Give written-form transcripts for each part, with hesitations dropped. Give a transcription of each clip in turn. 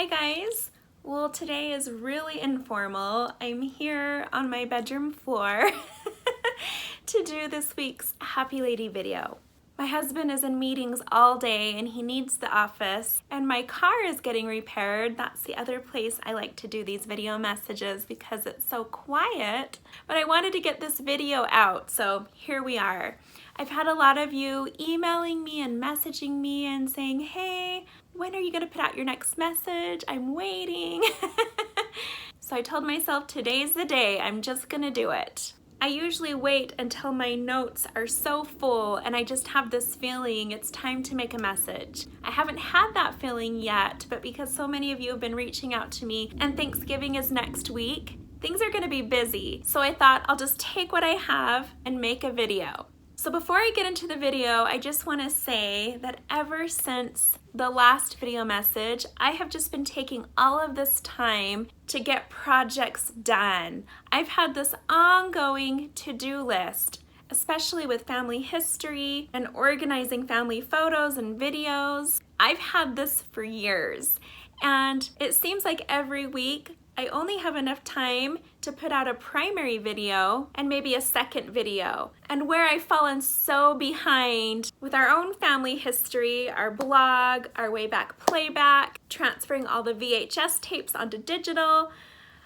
Hi guys! Well, today is really informal. I'm here on my bedroom floor to do this week's Happy Lady video. My husband is in meetings all day and he needs the office, and my car is getting repaired. That's the other place I like to do these video messages because it's so quiet. But I wanted to get this video out, so here we are. I've had a lot of you emailing me and messaging me and saying, hey, when are you going to put out your next message? I'm waiting. So I told myself today's the day. I'm just going to do it. I usually wait until my notes are so full and I just have this feeling it's time to make a message. I haven't had that feeling yet, but because so many of you have been reaching out to me and Thanksgiving is next week, things are going to be busy. So I thought I'll just take what I have and make a video. So before I get into the video, I just want to say that ever since the last video message, I have just been taking all of this time to get projects done. I've had this ongoing to-do list, especially with family history and organizing family photos and videos. I've had this for years, and it seems like every week I only have enough time to put out a primary video and maybe a second video. And where I've fallen so behind with our own family history, our blog, our way back playback, transferring all the VHS tapes onto digital,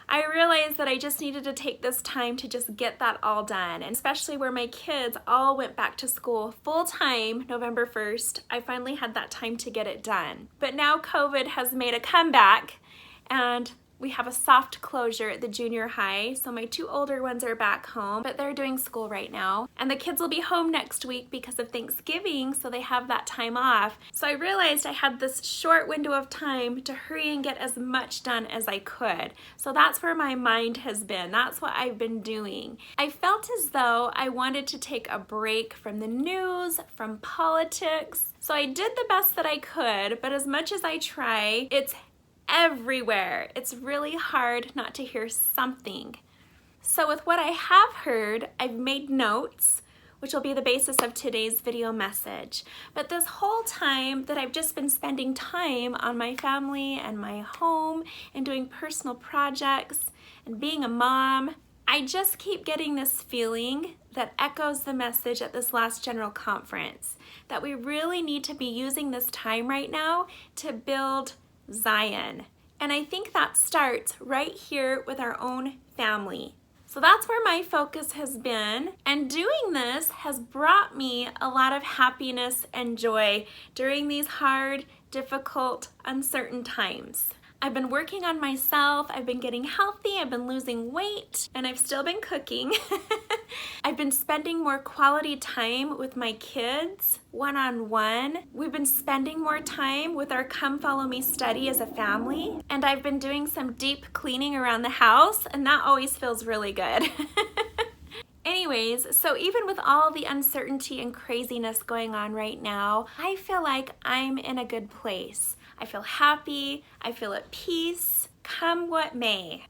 I realized that I just needed to take this time to just get that all done. And especially where my kids all went back to school full-time November 1st, I finally had that time to get it done. But now COVID has made a comeback and we have a soft closure at the junior high, so my two older ones are back home, but they're doing school right now. And the kids will be home next week because of Thanksgiving, so they have that time off. So I realized I had this short window of time to hurry and get as much done as I could. So that's where my mind has been. That's what I've been doing. I felt as though I wanted to take a break from the news, from politics. So I did the best that I could, but as much as I try, it's everywhere. It's really hard not to hear something. So with what I have heard, I've made notes, which will be the basis of today's video message. But this whole time that I've just been spending time on my family and my home and doing personal projects and being a mom, I just keep getting this feeling that echoes the message at this last general conference, that we really need to be using this time right now to build Zion. And I think that starts right here with our own family. So that's where my focus has been, and doing this has brought me a lot of happiness and joy during these hard, difficult, uncertain times. I've been working on myself, I've been getting healthy, I've been losing weight, and I've still been cooking. I've been spending more quality time with my kids, one-on-one. We've been spending more time with our Come Follow Me study as a family, and I've been doing some deep cleaning around the house, and that always feels really good. Anyways, so even with all the uncertainty and craziness going on right now, I feel like I'm in a good place. I feel happy, I feel at peace, come what may.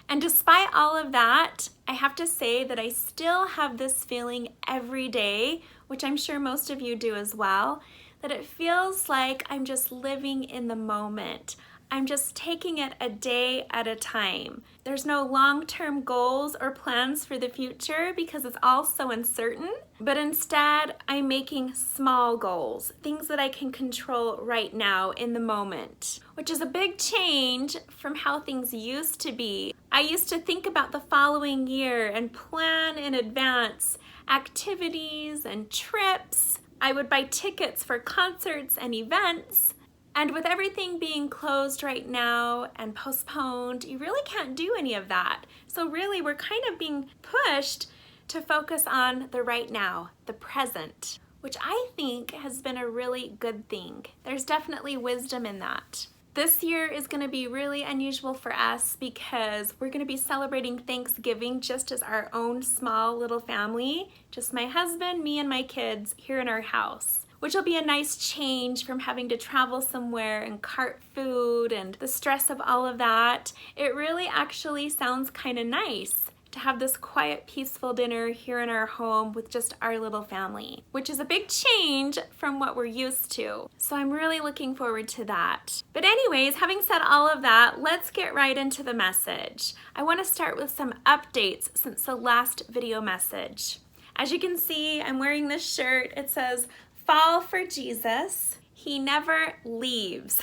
And despite all of that, I have to say that I still have this feeling every day, which I'm sure most of you do as well, that it feels like I'm just living in the moment. I'm just taking it a day at a time. There's no long-term goals or plans for the future because it's all so uncertain, but instead I'm making small goals, things that I can control right now in the moment, which is a big change from how things used to be. I used to think about the following year and plan in advance activities and trips. I would buy tickets for concerts and events. And with everything being closed right now and postponed, you really can't do any of that. So really, we're kind of being pushed to focus on the right now, the present, which I think has been a really good thing. There's definitely wisdom in that. This year is going to be really unusual for us because we're going to be celebrating Thanksgiving just as our own small little family, just my husband, me, and my kids here in our house, which will be a nice change from having to travel somewhere and cart food and the stress of all of that. It really actually sounds kind of nice to have this quiet, peaceful dinner here in our home with just our little family, which is a big change from what we're used to. So I'm really looking forward to that. But anyways, having said all of that, let's get right into the message. I want to start with some updates since the last video message. As you can see, I'm wearing this shirt. It says, "Fall for Jesus. He never leaves."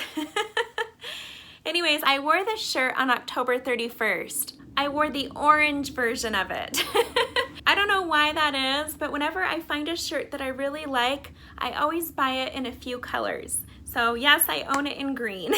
Anyways, I wore this shirt on October 31st. I wore the orange version of it. I don't know why that is, but whenever I find a shirt that I really like, I always buy it in a few colors. So yes, I own it in green.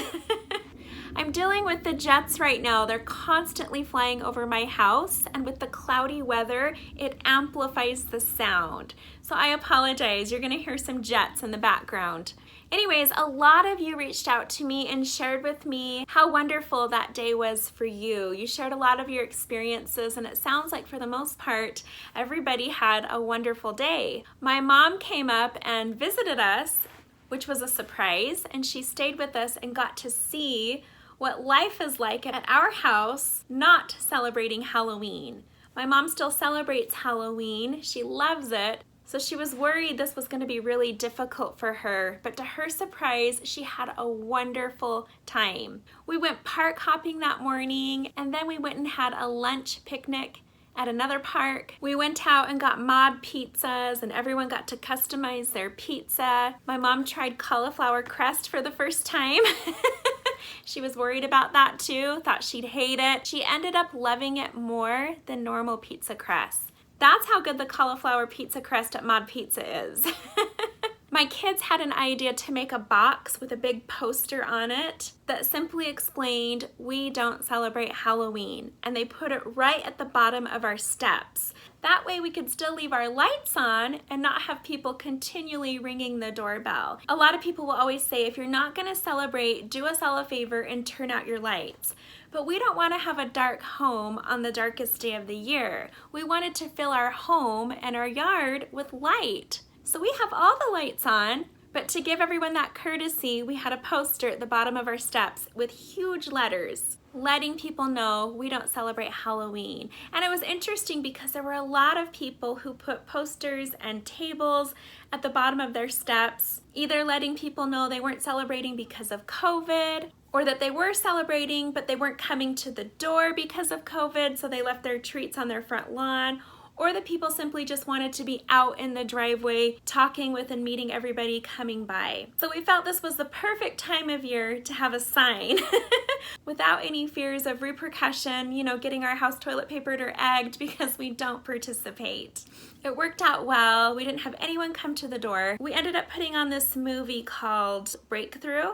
I'm dealing with the jets right now. They're constantly flying over my house, and with the cloudy weather, it amplifies the sound. So I apologize. You're gonna hear some jets in the background. Anyways, a lot of you reached out to me and shared with me how wonderful that day was for you. You shared a lot of your experiences, and it sounds like for the most part, everybody had a wonderful day. My mom came up and visited us, which was a surprise, and she stayed with us and got to see what life is like at our house not celebrating Halloween. My mom still celebrates Halloween. She loves it. So she was worried this was going to be really difficult for her, but to her surprise, she had a wonderful time. We went park hopping that morning, and then we went and had a lunch picnic at another park. We went out and got mod pizzas, and everyone got to customize their pizza. My mom tried cauliflower crust for the first time. She was worried about that too, thought she'd hate it. She ended up loving it more than normal pizza crust. That's how good the cauliflower pizza crust at Mod Pizza is. My kids had an idea to make a box with a big poster on it that simply explained, "We don't celebrate Halloween," and they put it right at the bottom of our steps. That way we could still leave our lights on and not have people continually ringing the doorbell. A lot of people will always say, if you're not gonna celebrate, do us all a favor and turn out your lights. But we don't want to have a dark home on the darkest day of the year. We wanted to fill our home and our yard with light. So we have all the lights on, but to give everyone that courtesy, we had a poster at the bottom of our steps with huge letters letting people know we don't celebrate Halloween. And it was interesting because there were a lot of people who put posters and tables at the bottom of their steps, either letting people know they weren't celebrating because of COVID, or that they were celebrating but they weren't coming to the door because of COVID, so they left their treats on their front lawn, or the people simply just wanted to be out in the driveway talking with and meeting everybody coming by. So we felt this was the perfect time of year to have a sign without any fears of repercussion, you know, getting our house toilet papered or egged because we don't participate. It worked out well. We didn't have anyone come to the door. We ended up putting on this movie called Breakthrough.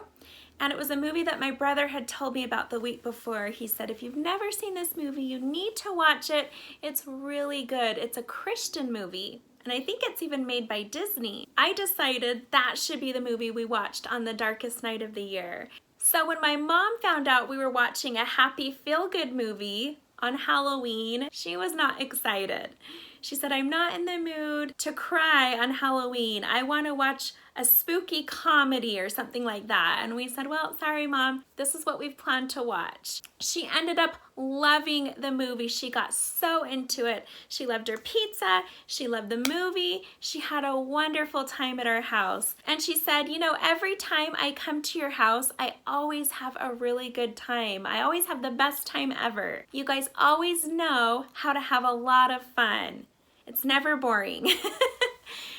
And it was a movie that my brother had told me about the week before. He said, if you've never seen this movie, you need to watch it. It's really good. It's a Christian movie. And I think it's even made by Disney. I decided that should be the movie we watched on the darkest night of the year. So when my mom found out we were watching a happy feel-good movie on Halloween, she was not excited. She said, I'm not in the mood to cry on Halloween. I want to watch a spooky comedy or something like that. And we said, well, sorry, Mom, this is what we've planned to watch. She ended up loving the movie. She got so into it. She loved her pizza. She loved the movie. She had a wonderful time at our house. And she said, you know, every time I come to your house, I always have a really good time. I always have the best time ever. You guys always know how to have a lot of fun. It's never boring.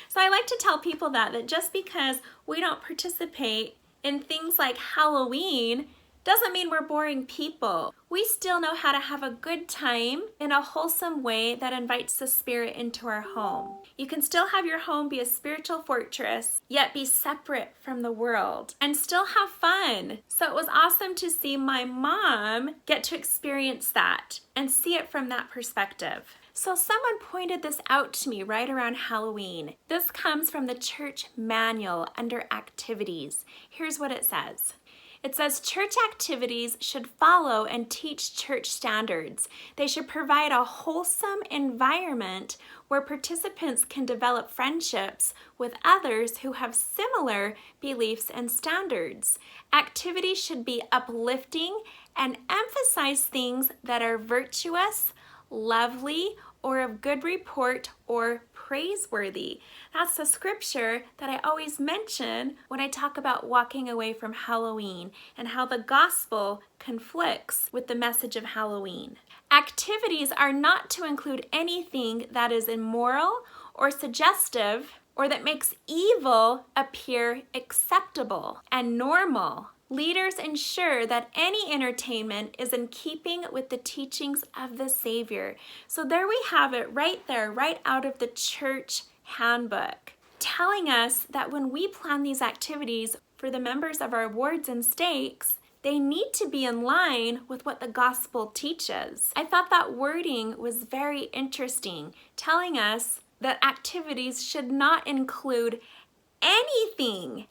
So I like to tell people that just because we don't participate in things like Halloween doesn't mean we're boring people. We still know how to have a good time in a wholesome way that invites the Spirit into our home. You can still have your home be a spiritual fortress, yet be separate from the world and still have fun. So it was awesome to see my mom get to experience that and see it from that perspective. So someone pointed this out to me right around Halloween. This comes from the church manual under activities. Here's what it says. It says church activities should follow and teach church standards. They should provide a wholesome environment where participants can develop friendships with others who have similar beliefs and standards. Activities should be uplifting and emphasize things that are virtuous, lovely, or of good report, or praiseworthy. That's the scripture that I always mention when I talk about walking away from Halloween and how the gospel conflicts with the message of Halloween. Activities are not to include anything that is immoral or suggestive or that makes evil appear acceptable and normal. Leaders ensure that any entertainment is in keeping with the teachings of the Savior. So there we have it right there, right out of the church handbook, telling us that when we plan these activities for the members of our wards and stakes, they need to be in line with what the gospel teaches. I thought that wording was very interesting, telling us that activities should not include anything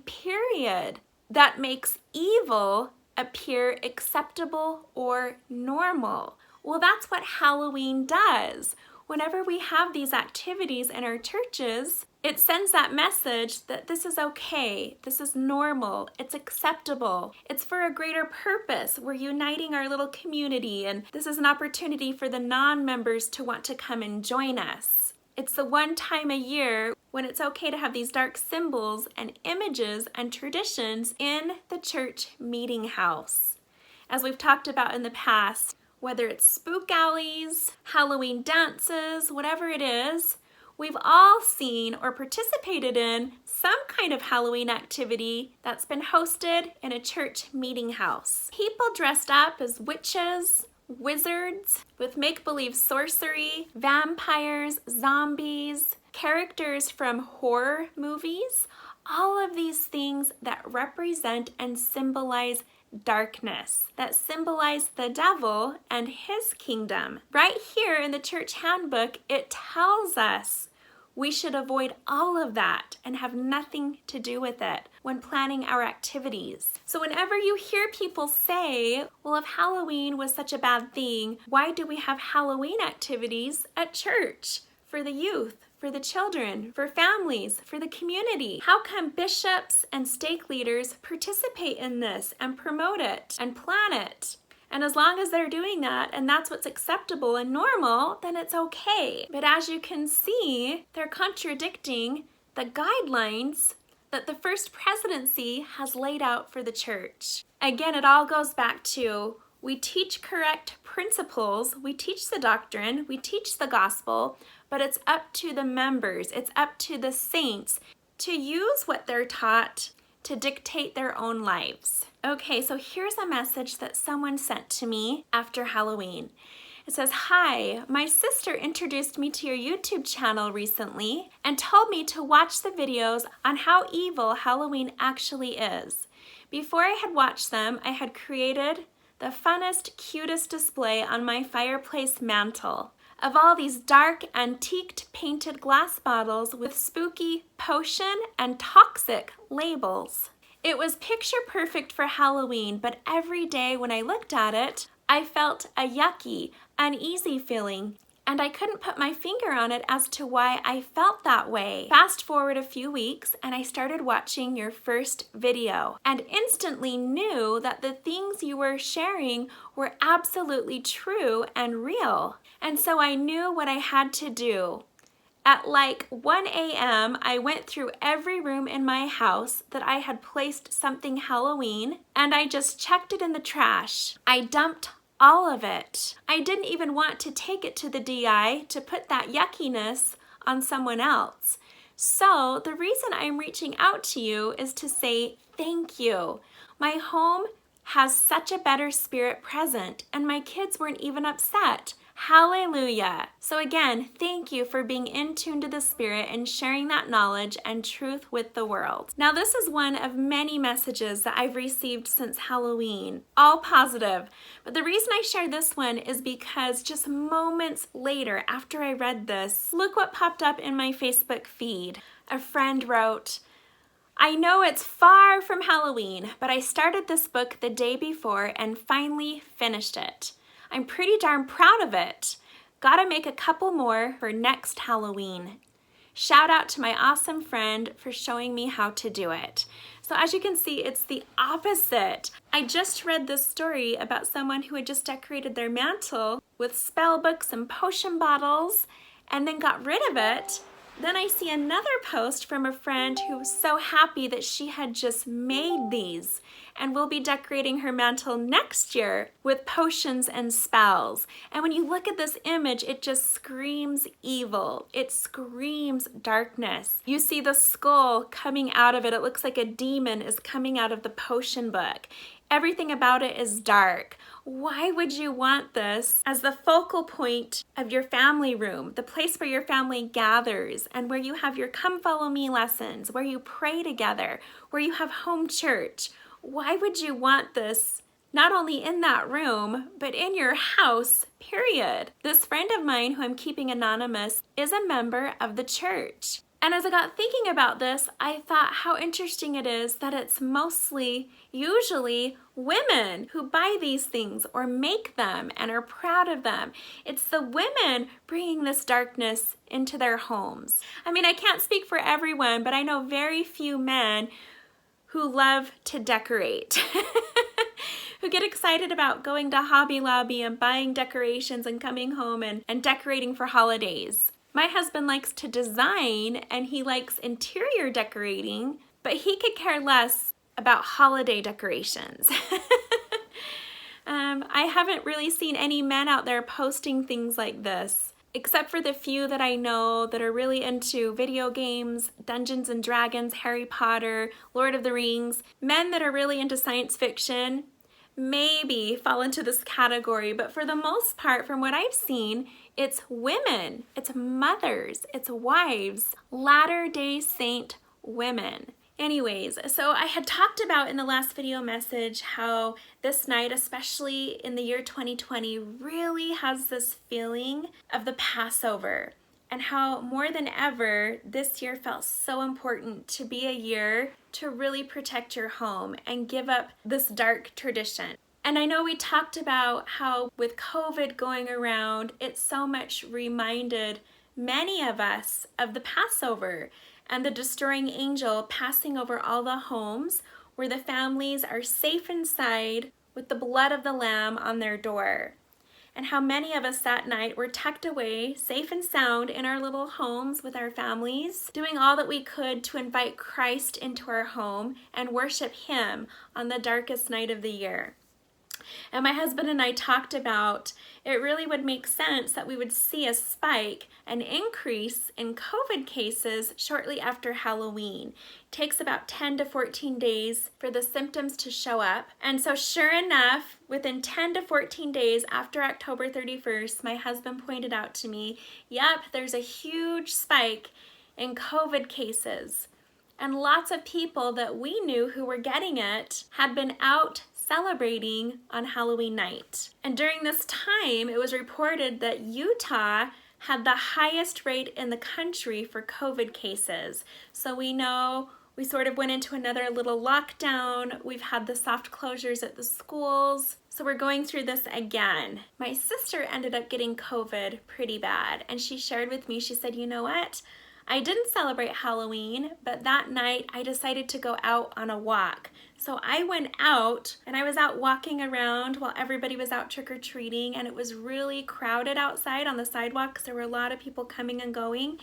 period, that makes evil appear acceptable or normal. Well, that's what Halloween does. Whenever we have these activities in our churches, it sends that message that this is okay, this is normal, it's acceptable, it's for a greater purpose. We're uniting our little community, and this is an opportunity for the non-members to want to come and join us. It's the one time a year when it's okay to have these dark symbols and images and traditions in the church meeting house. As we've talked about in the past, whether it's spook alleys, Halloween dances, whatever it is, we've all seen or participated in some kind of Halloween activity that's been hosted in a church meeting house. People dressed up as witches, wizards, with make-believe sorcery, vampires, zombies, characters from horror movies, all of these things that represent and symbolize darkness, that symbolize the devil and his kingdom. Right here in the church handbook, it tells us we should avoid all of that and have nothing to do with it when planning our activities. So whenever you hear people say, well, if Halloween was such a bad thing, why do we have Halloween activities at church for the youth, for the children, for families, for the community? How come bishops and stake leaders participate in this and promote it and plan it? And as long as they're doing that and that's what's acceptable and normal, then it's okay. But as you can see, they're contradicting the guidelines that the First Presidency has laid out for the church. Again, it all goes back to we teach correct principles, we teach the doctrine, we teach the gospel, but it's up to the members, it's up to the saints to use what they're taught to dictate their own lives. Okay, so here's a message that someone sent to me after Halloween. It says, "Hi, my sister introduced me to your YouTube channel recently and told me to watch the videos on how evil Halloween actually is. Before I had watched them, I had created the funnest, cutest display on my fireplace mantle of all these dark, antiqued painted glass bottles with spooky potion and toxic labels. It was picture perfect for Halloween, but every day when I looked at it, I felt a yucky, uneasy feeling, and I couldn't put my finger on it as to why I felt that way. Fast forward a few weeks, and I started watching your first video, and instantly knew that the things you were sharing were absolutely true and real. And so I knew what I had to do. At like 1 a.m., I went through every room in my house that I had placed something Halloween, and I just checked it in the trash. I dumped all of it. I didn't even want to take it to the DI to put that yuckiness on someone else. So the reason I'm reaching out to you is to say thank you. My home has such a better spirit present, and my kids weren't even upset. Hallelujah. So again, thank you for being in tune to the Spirit and sharing that knowledge and truth with the world." Now, this is one of many messages that I've received since Halloween, all positive. But the reason I share this one is because just moments later after I read this, look what popped up in my Facebook feed. A friend wrote, "I know it's far from Halloween, but I started this book the day before and finally finished it. I'm pretty darn proud of it. Gotta make a couple more for next Halloween. Shout out to my awesome friend for showing me how to do it." So as you can see, it's the opposite. I just read this story about someone who had just decorated their mantle with spell books and potion bottles and then got rid of it. Then I see another post from a friend who was so happy that she had just made these and will be decorating her mantle next year with potions and spells. And when you look at this image, it just screams evil. It screams darkness. You see the skull coming out of it. It looks like a demon is coming out of the potion book. Everything about it is dark. Why would you want this as the focal point of your family room, the place where your family gathers and where you have your come follow me lessons, where you pray together, where you have home church? Why would you want this not only in that room, but in your house, period? This friend of mine who I'm keeping anonymous is a member of the church. And as I got thinking about this, I thought how interesting it is that it's usually women who buy these things or make them and are proud of them. It's the women bringing this darkness into their homes. I mean, I can't speak for everyone, but I know very few men who love to decorate. Who get excited about going to Hobby Lobby and buying decorations and coming home and decorating for holidays. My husband likes to design and he likes interior decorating, but he could care less about holiday decorations. I haven't really seen any men out there posting things like this, except for the few that I know that are really into video games, Dungeons and Dragons, Harry Potter, Lord of the Rings. Men that are really into science fiction maybe fall into this category, but for the most part, from what I've seen, it's women, it's mothers, it's wives, Latter-day Saint women. Anyways, so I had talked about in the last video message how this night, especially in the year 2020, really has this feeling of the Passover, and how more than ever this year felt so important to be a year to really protect your home and give up this dark tradition. And I know we talked about how with COVID going around, it so much reminded many of us of the Passover and the destroying angel passing over all the homes where the families are safe inside with the blood of the Lamb on their door. And how many of us that night were tucked away, safe and sound in our little homes with our families, doing all that we could to invite Christ into our home and worship Him on the darkest night of the year. And my husband and I talked about it really would make sense that we would see a spike, an increase in COVID cases shortly after Halloween. It takes about 10 to 14 days for the symptoms to show up. And so sure enough, within 10 to 14 days after October 31st, my husband pointed out to me, yep, there's a huge spike in COVID cases. And lots of people that we knew who were getting it had been out celebrating on Halloween night. And during this time, it was reported that Utah had the highest rate in the country for COVID cases. So we know we sort of went into another little lockdown. We've had the soft closures at the schools. So we're going through this again. My sister ended up getting COVID pretty bad, and she shared with me, she said, you know what? I didn't celebrate Halloween, but that night I decided to go out on a walk. So I went out and I was out walking around while everybody was out trick-or-treating, and it was really crowded outside on the sidewalks. There were a lot of people coming and going,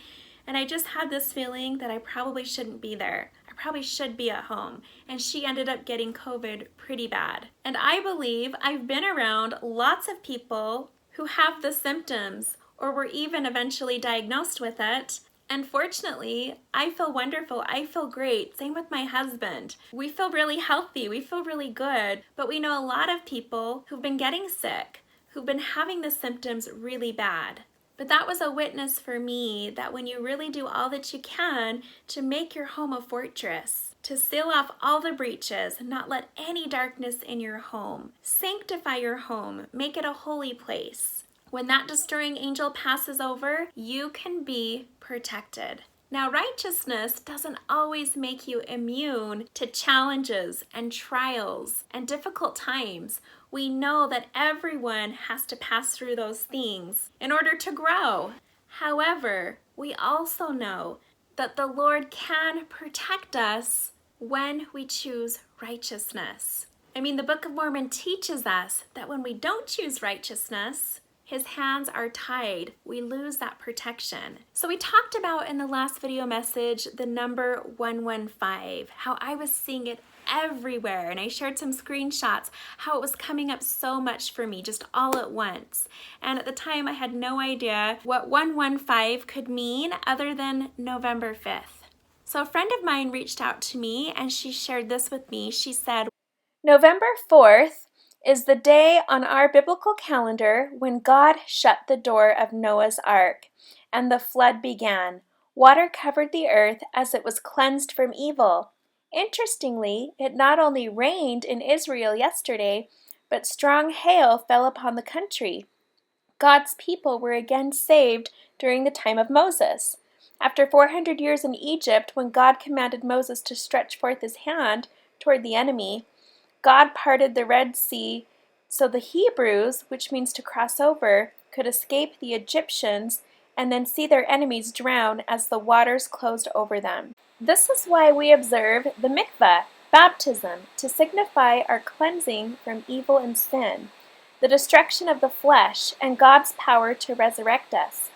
and I just had this feeling that I probably shouldn't be there. I probably should be at home. And she ended up getting COVID pretty bad. And I believe I've been around lots of people who have the symptoms or were even eventually diagnosed with it. And fortunately, I feel wonderful. I feel great. Same with my husband. We feel really healthy. We feel really good. But we know a lot of people who've been getting sick, who've been having the symptoms really bad. But that was a witness for me that when you really do all that you can to make your home a fortress, to seal off all the breaches and not let any darkness in your home, sanctify your home, make it a holy place. When that destroying angel passes over, you can be protected. Now, righteousness doesn't always make you immune to challenges and trials and difficult times. We know that everyone has to pass through those things in order to grow. However, we also know that the Lord can protect us when we choose righteousness. I mean, the Book of Mormon teaches us that when we don't choose righteousness, His hands are tied. We lose that protection. So we talked about in the last video message the number 115, how I was seeing it everywhere, and I shared some screenshots how it was coming up so much for me just all at once. And at the time I had no idea what 115 could mean other than November 5th. So a friend of mine reached out to me and she shared this with me. She said, November 4th is the day on our biblical calendar when God shut the door of Noah's ark and the flood began. Water covered the earth as it was cleansed from evil. Interestingly, it not only rained in Israel yesterday, but strong hail fell upon the country. God's people were again saved during the time of Moses. After 400 years in Egypt, when God commanded Moses to stretch forth his hand toward the enemy, God parted the Red Sea so the Hebrews, which means to cross over, could escape the Egyptians and then see their enemies drown as the waters closed over them. This is why we observe the mikveh, baptism, to signify our cleansing from evil and sin, the destruction of the flesh, and God's power to resurrect us.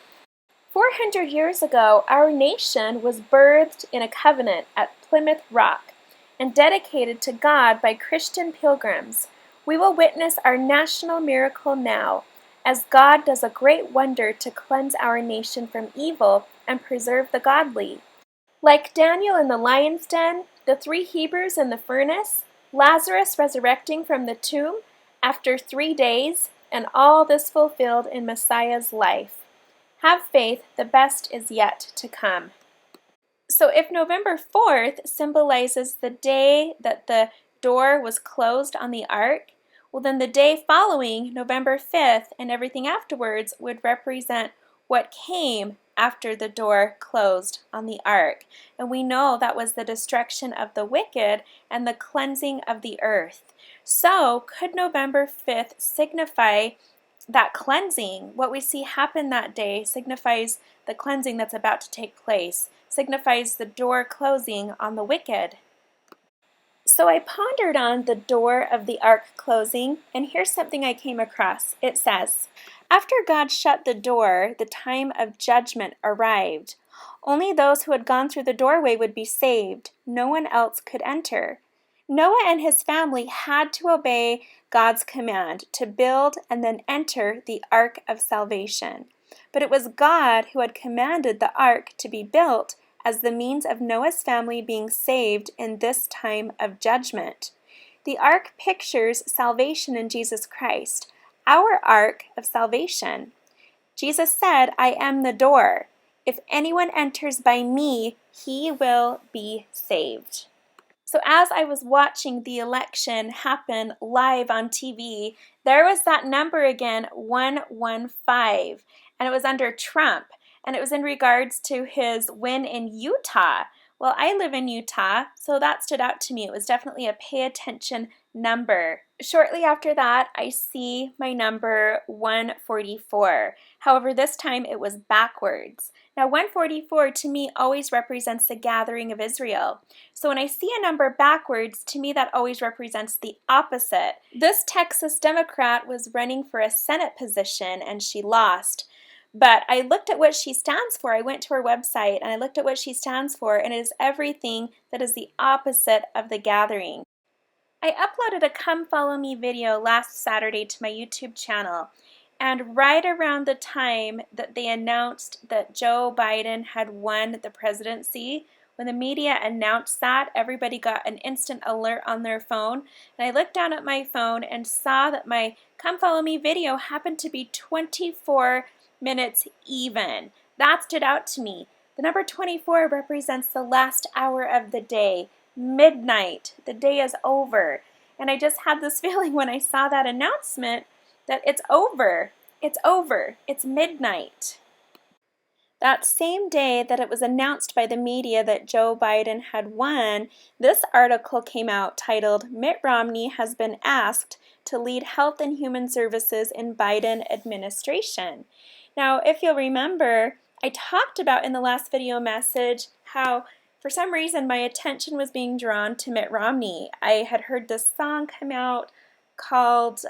400 years ago, our nation was birthed in a covenant at Plymouth Rock and dedicated to God by Christian pilgrims. We will witness our national miracle now, as God does a great wonder to cleanse our nation from evil and preserve the godly. Like Daniel in the lion's den, the 3 Hebrews in the furnace, Lazarus resurrecting from the tomb after 3 days, and all this fulfilled in Messiah's life. Have faith, the best is yet to come. So if November 4th symbolizes the day that the door was closed on the ark, well then the day following, November 5th, and everything afterwards would represent what came after the door closed on the ark. And we know that was the destruction of the wicked and the cleansing of the earth. So could November 5th signify that cleansing? What we see happen that day signifies the cleansing that's about to take place, signifies the door closing on the wicked. So I pondered on the door of the ark closing, and here's something I came across. It says, after God shut the door, the time of judgment arrived. Only those who had gone through the doorway would be saved. No one else could enter. Noah and his family had to obey God's command to build and then enter the ark of salvation. But it was God who had commanded the ark to be built as the means of Noah's family being saved in this time of judgment. The ark pictures salvation in Jesus Christ, our ark of salvation. Jesus said, I am the door. If anyone enters by me, he will be saved. So as I was watching the election happen live on TV, there was that number again, 115, and it was under Trump, and it was in regards to his win in Utah. Well, I live in Utah, so that stood out to me. It was definitely a pay attention number. Shortly after that, I see my number 144. However, this time it was backwards. Now, 144 to me always represents the gathering of Israel. So when I see a number backwards, to me that always represents the opposite. This Texas Democrat was running for a Senate position and she lost. But I looked at what she stands for. I went to her website and I looked at what she stands for, and it is everything that is the opposite of the gathering. I uploaded a Come Follow Me video last Saturday to my YouTube channel, and right around the time that they announced that Joe Biden had won the presidency, when the media announced that, everybody got an instant alert on their phone, and I looked down at my phone and saw that my Come Follow Me video happened to be 24 minutes even. That stood out to me. The number 24 represents the last hour of the day, midnight. The day is over. And I just had this feeling when I saw that announcement that it's over. It's over. It's midnight. That same day that it was announced by the media that Joe Biden had won, this article came out titled, Mitt Romney has been asked to lead Health and Human Services in Biden administration. Now, if you'll remember, I talked about in the last video message how for some reason my attention was being drawn to Mitt Romney. I had heard this song come out called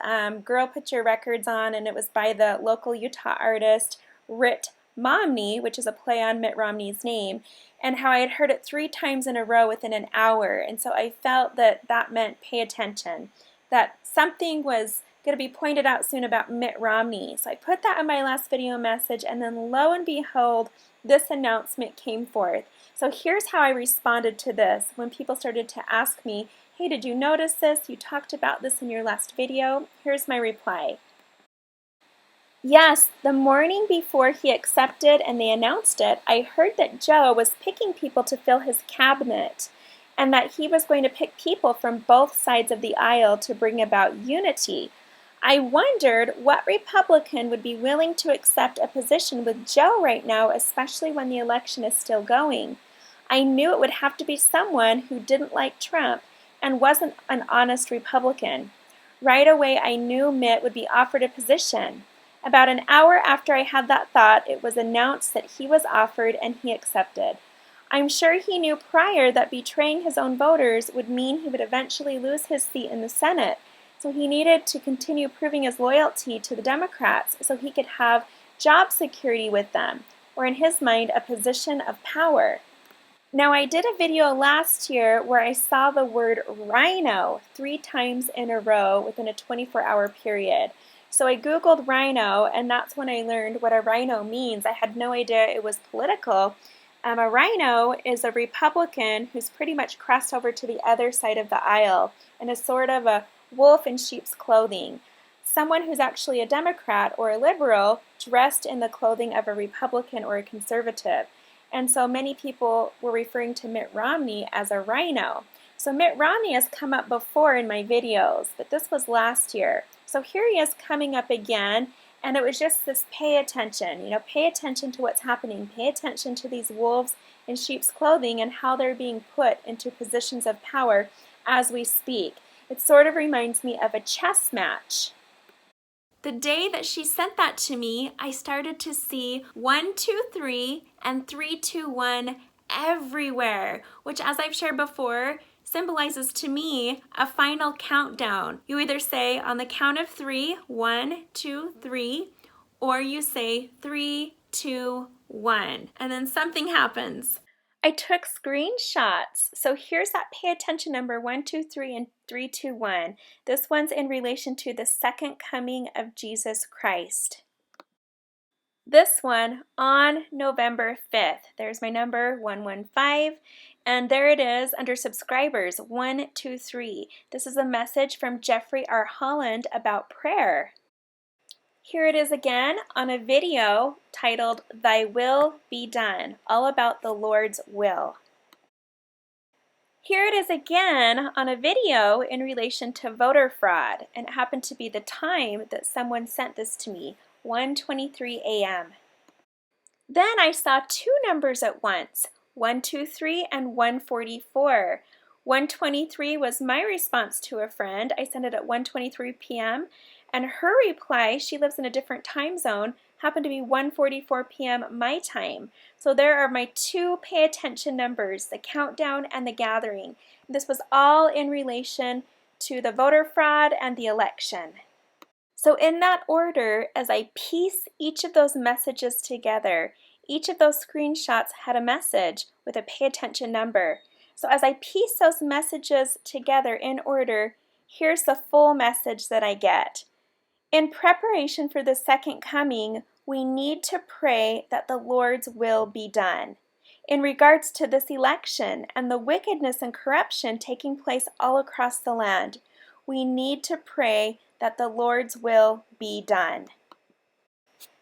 Girl Put Your Records On, and it was by the local Utah artist Rit Momney, which is a play on Mitt Romney's name, and how I had heard it 3 times in a row within an hour. And so I felt that that meant pay attention, that something was going to be pointed out soon about Mitt Romney. So I put that in my last video message, and then lo and behold, this announcement came forth. So here's how I responded to this when people started to ask me, hey, did you notice this? You talked about this in your last video. Here's my reply. Yes, the morning before he accepted and they announced it, I heard that Joe was picking people to fill his cabinet and that he was going to pick people from both sides of the aisle to bring about unity. I wondered what Republican would be willing to accept a position with Joe right now, especially when the election is still going. I knew it would have to be someone who didn't like Trump and wasn't an honest Republican. Right away, I knew Mitt would be offered a position. About an hour after I had that thought, it was announced that he was offered and he accepted. I'm sure he knew prior that betraying his own voters would mean he would eventually lose his seat in the Senate, so he needed to continue proving his loyalty to the Democrats so he could have job security with them, or in his mind, a position of power. Now, I did a video last year where I saw the word rhino 3 times in a row within a 24-hour period. So I Googled rhino, and that's when I learned what a rhino means. I had no idea it was political. A rhino is a Republican who's pretty much crossed over to the other side of the aisle and is sort of a wolf in sheep's clothing. Someone who's actually a Democrat or a liberal dressed in the clothing of a Republican or a conservative. And so many people were referring to Mitt Romney as a rhino. So Mitt Romney has come up before in my videos, but this was last year. So here he is coming up again, and it was just this pay attention, pay attention to what's happening, pay attention to these wolves in sheep's clothing and how they're being put into positions of power as we speak. It sort of reminds me of a chess match. The day that she sent that to me, I started to see 1, 2, 3 and 3, 2, 1 everywhere, which, as I've shared before, symbolizes to me a final countdown. You either say on the count of 3, 1, 2, 3, or you say 3, 2, 1, and then something happens. I took screenshots. So here's that pay attention number 1, 2, 3, and 3, 2, 1. This one's in relation to the second coming of Jesus Christ. This one on November 5th. There's my number 115. And there it is under subscribers 1, 2, 3. This is a message from Jeffrey R. Holland about prayer. Here it is again on a video titled Thy Will Be Done, all about the Lord's will. Here it is again on a video in relation to voter fraud, and it happened to be the time that someone sent this to me, 1:23 a.m. Then I saw 2 numbers at once, 123 and 144. 123 was my response to a friend. I sent it at 1:23 p.m. and her reply, she lives in a different time zone, happened to be 1:44 p.m. my time. So there are my 2 pay attention numbers, the countdown and the gathering. This was all in relation to the voter fraud and the election. So in that order, as I piece each of those messages together, each of those screenshots had a message with a pay attention number. So as I piece those messages together in order, here's the full message that I get. In preparation for the second coming, we need to pray that the Lord's will be done. In regards to this election and the wickedness and corruption taking place all across the land, we need to pray that the Lord's will be done.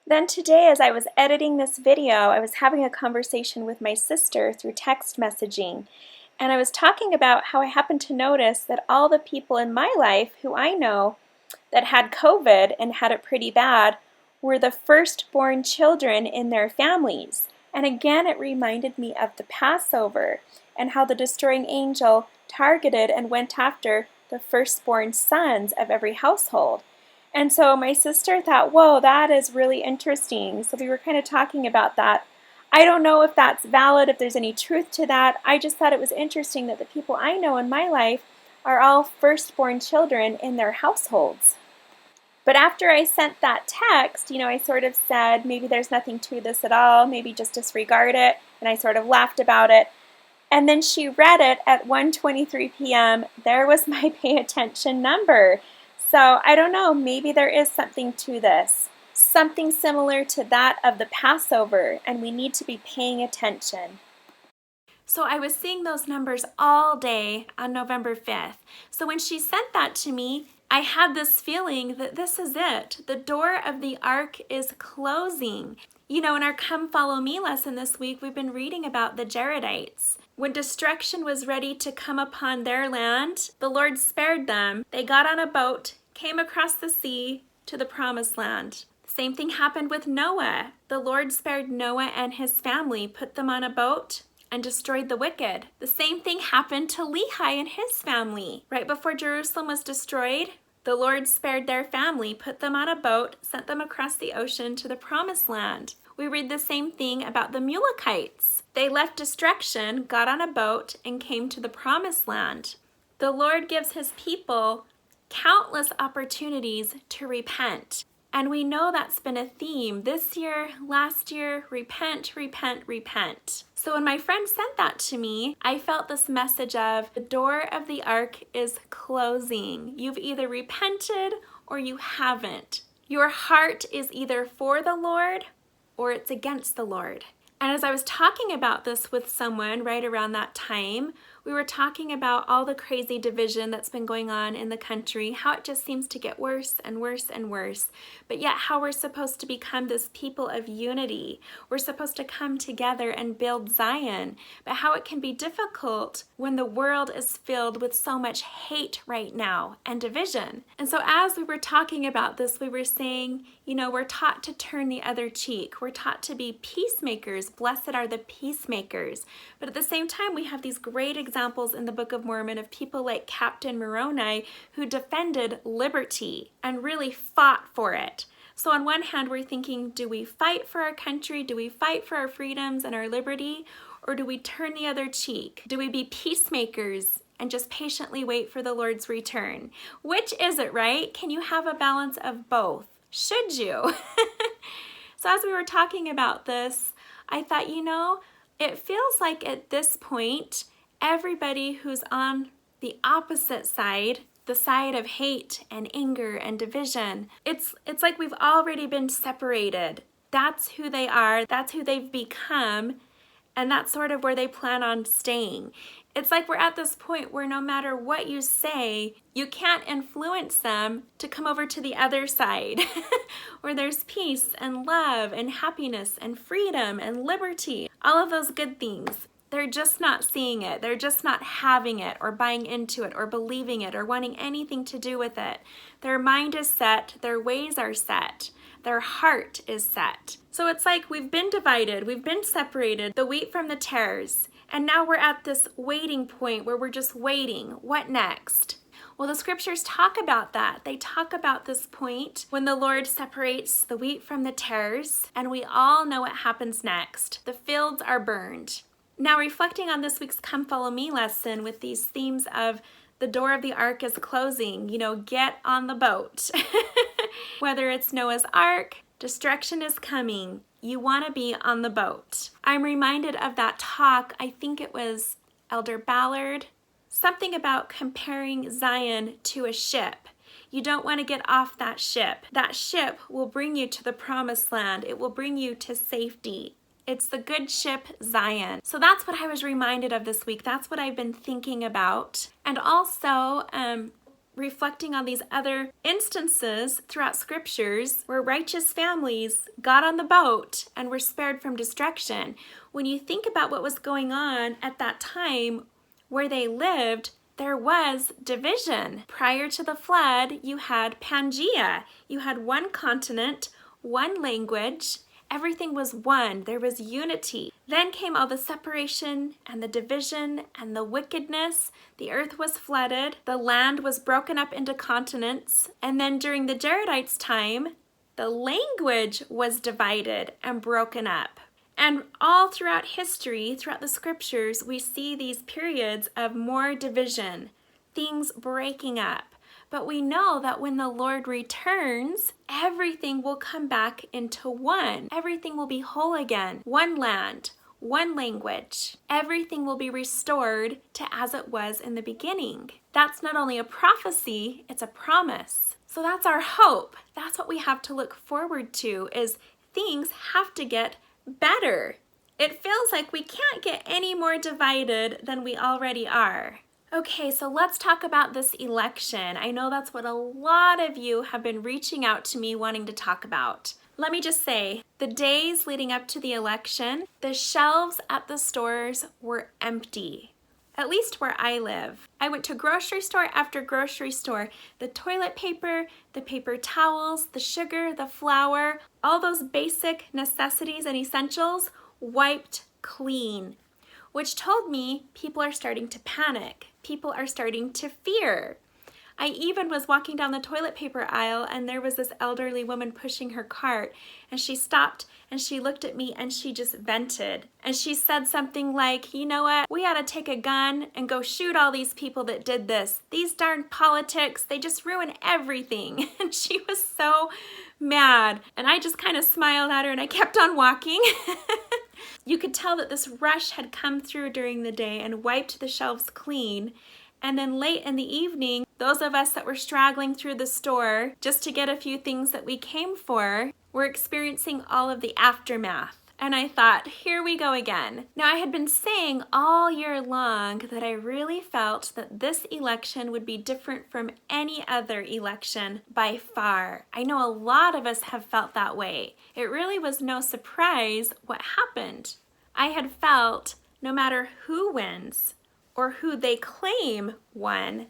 Then today, as I was editing this video, I was having a conversation with my sister through text messaging, and I was talking about how I happened to notice that all the people in my life who I know that had COVID and had it pretty bad were the firstborn children in their families. And again, it reminded me of the Passover and how the destroying angel targeted and went after the firstborn sons of every household. And so my sister thought, whoa, that is really interesting. So we were kind of talking about that. I don't know if that's valid, if there's any truth to that. I just thought it was interesting that the people I know in my life are all firstborn children in their households. But after I sent that text, I sort of said, maybe there's nothing to this at all, maybe just disregard it, and I sort of laughed about it. And then she read it at 1:23 p.m. There was my pay attention number. So I don't know, maybe there is something to this. Something similar to that of the Passover, and we need to be paying attention. So I was seeing those numbers all day on November 5th. So when she sent that to me, I had this feeling that this is it. The door of the ark is closing. In our Come Follow Me lesson this week, we've been reading about the Jaredites. When destruction was ready to come upon their land, the Lord spared them. They got on a boat, came across the sea to the promised land. Same thing happened with Noah. The Lord spared Noah and his family, put them on a boat, and destroyed the wicked. The same thing happened to Lehi and his family. Right before Jerusalem was destroyed, the Lord spared their family, put them on a boat, sent them across the ocean to the promised land. We read the same thing about the Mulekites. They left destruction, got on a boat, and came to the promised land. The Lord gives his people countless opportunities to repent. And we know that's been a theme this year, last year, repent, repent, repent. So when my friend sent that to me, I felt this message of the door of the ark is closing. You've either repented or you haven't. Your heart is either for the Lord or it's against the Lord. And as I was talking about this with someone right around that time, we were talking about all the crazy division that's been going on in the country, how it just seems to get worse and worse and worse, but yet how we're supposed to become this people of unity. We're supposed to come together and build Zion, but how it can be difficult when the world is filled with so much hate right now and division. And so as we were talking about this, we were saying, we're taught to turn the other cheek. We're taught to be peacemakers. Blessed are the peacemakers. But at the same time, we have these great examples in the Book of Mormon of people like Captain Moroni who defended liberty and really fought for it. So on one hand, we're thinking, do we fight for our country? Do we fight for our freedoms and our liberty? Or do we turn the other cheek? Do we be peacemakers and just patiently wait for the Lord's return? Which is it, right? Can you have a balance of both? Should you? So as we were talking about this, I thought, it feels like at this point, everybody who's on the opposite side, the side of hate and anger and division, it's like we've already been separated. That's who they are, that's who they've become, and that's sort of where they plan on staying. It's like we're at this point where no matter what you say, you can't influence them to come over to the other side where there's peace and love and happiness and freedom and liberty, all of those good things. They're just not seeing it. They're just not having it or buying into it or believing it or wanting anything to do with it. Their mind is set. Their ways are set. Their heart is set. So it's like we've been divided. We've been separated, the wheat from the tares. And now we're at this waiting point where we're just waiting. What next? Well, the scriptures talk about that. They talk about this point when the Lord separates the wheat from the tares, and we all know what happens next. The fields are burned. Now, reflecting on this week's Come Follow Me lesson with these themes of the door of the ark is closing, get on the boat. Whether it's Noah's Ark, destruction is coming. You want to be on the boat. I'm reminded of that talk, I think it was Elder Ballard, something about comparing Zion to a ship. You don't want to get off that ship. That ship will bring you to the promised land. It will bring you to safety. It's the good ship, Zion. So that's what I was reminded of this week. That's what I've been thinking about. And also, reflecting on these other instances throughout scriptures where righteous families got on the boat and were spared from destruction. When you think about what was going on at that time where they lived, there was division. Prior to the flood, you had Pangea. You had one continent, one language. Everything was one. There was unity. Then came all the separation and the division and the wickedness. The earth was flooded. The land was broken up into continents. And then during the Jaredites' time, the language was divided and broken up. And all throughout history, throughout the scriptures, we see these periods of more division. things breaking up. But we know that when the Lord returns, everything will come back into one. Everything will be whole again. One land, one language. Everything will be restored to as it was in the beginning. That's not only a prophecy, it's a promise. So that's our hope. That's what we have to look forward to, is things have to get better. It feels like we can't get any more divided than we already are. Okay, so let's talk about this election. I know that's what a lot of you have been reaching out to me wanting to talk about. Let me just say, the days leading up to the election, the shelves at the stores were empty. At least where I live. I went to grocery store after grocery store. The toilet paper, the paper towels, the sugar, the flour, all those basic necessities and essentials wiped clean, which told me people are starting to panic. People are starting to fear. I even was walking down the toilet paper aisle and there was this elderly woman pushing her cart, and she stopped and she looked at me and she just vented. And she said something like, you know what, we ought to take a gun and go shoot all these people that did this. These darn politics, they just ruin everything. And she was so mad. And I just kind of smiled at her and I kept on walking. You could tell that this rush had come through during the day and wiped the shelves clean. And then late in the evening, those of us that were straggling through the store just to get a few things that we came for were experiencing all of the aftermath. And I thought, here we go again. Now, I had been saying all year long that I really felt that this election would be different from any other election by far. I know a lot of us have felt that way. It really was no surprise what happened. I had felt no matter who wins or who they claim won,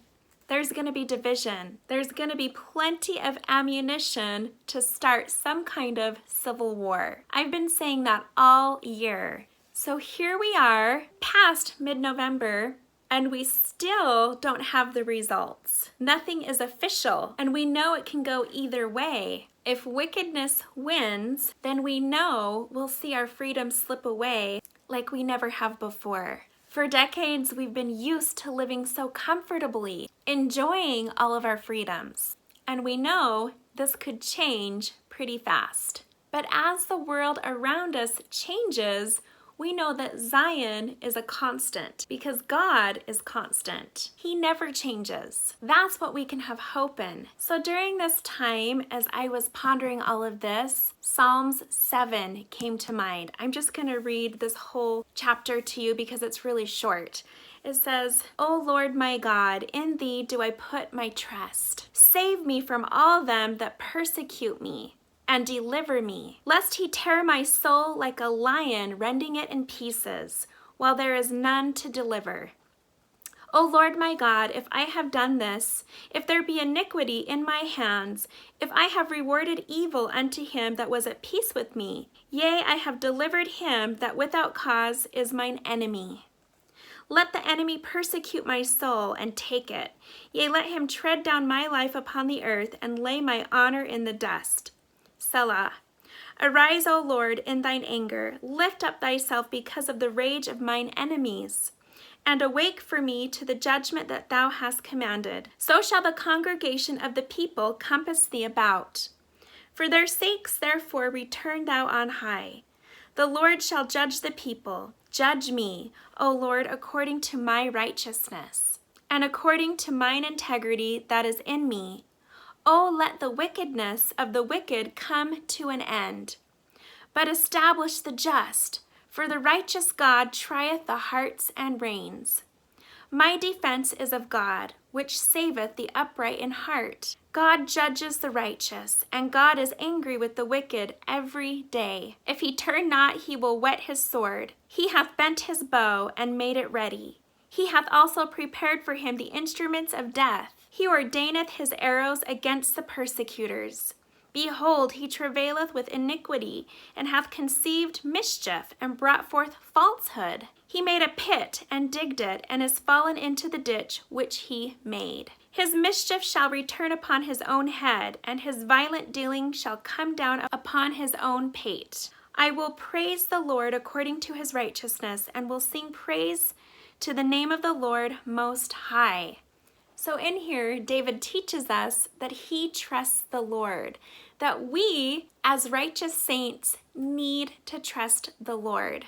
there's going to be division. There's going to be plenty of ammunition to start some kind of civil war. I've been saying that all year. So here we are, past mid-November, and we still don't have the results. Nothing is official, and we know it can go either way. If wickedness wins, then we know we'll see our freedom slip away like we never have before. For decades, we've been used to living so comfortably, enjoying all of our freedoms. And we know this could change pretty fast. But as the world around us changes, we know that Zion is a constant because God is constant. He never changes. That's what we can have hope in. So during this time, as I was pondering all of this, Psalms 7 came to mind. I'm just going to read this whole chapter to you because it's really short. It says, O Lord my God, in thee do I put my trust. Save me from all them that persecute me, and deliver me, lest he tear my soul like a lion, rending it in pieces, while there is none to deliver. O Lord my God, if I have done this, if there be iniquity in my hands, if I have rewarded evil unto him that was at peace with me, yea, I have delivered him that without cause is mine enemy. Let the enemy persecute my soul and take it. Yea, let him tread down my life upon the earth and lay my honor in the dust. Selah. Arise, O Lord, in thine anger. Lift up thyself because of the rage of mine enemies. And awake for me to the judgment that thou hast commanded. So shall the congregation of the people compass thee about. For their sakes, therefore, return thou on high. The Lord shall judge the people. Judge me, O Lord, according to my righteousness, and according to mine integrity that is in me. O let the wickedness of the wicked come to an end, but establish the just, for the righteous God trieth the hearts and reins. My defense is of God, which saveth the upright in heart. God judges the righteous, and God is angry with the wicked every day. If he turn not, he will whet his sword. He hath bent his bow and made it ready. He hath also prepared for him the instruments of death. He ordaineth his arrows against the persecutors. Behold, he travaileth with iniquity, and hath conceived mischief, and brought forth falsehood. He made a pit, and digged it, and is fallen into the ditch which he made. His mischief shall return upon his own head, and his violent dealing shall come down upon his own pate. I will praise the Lord according to his righteousness, and will sing praise to the name of the Lord Most High. So in here, David teaches us that he trusts the Lord, that we, as righteous saints, need to trust the Lord.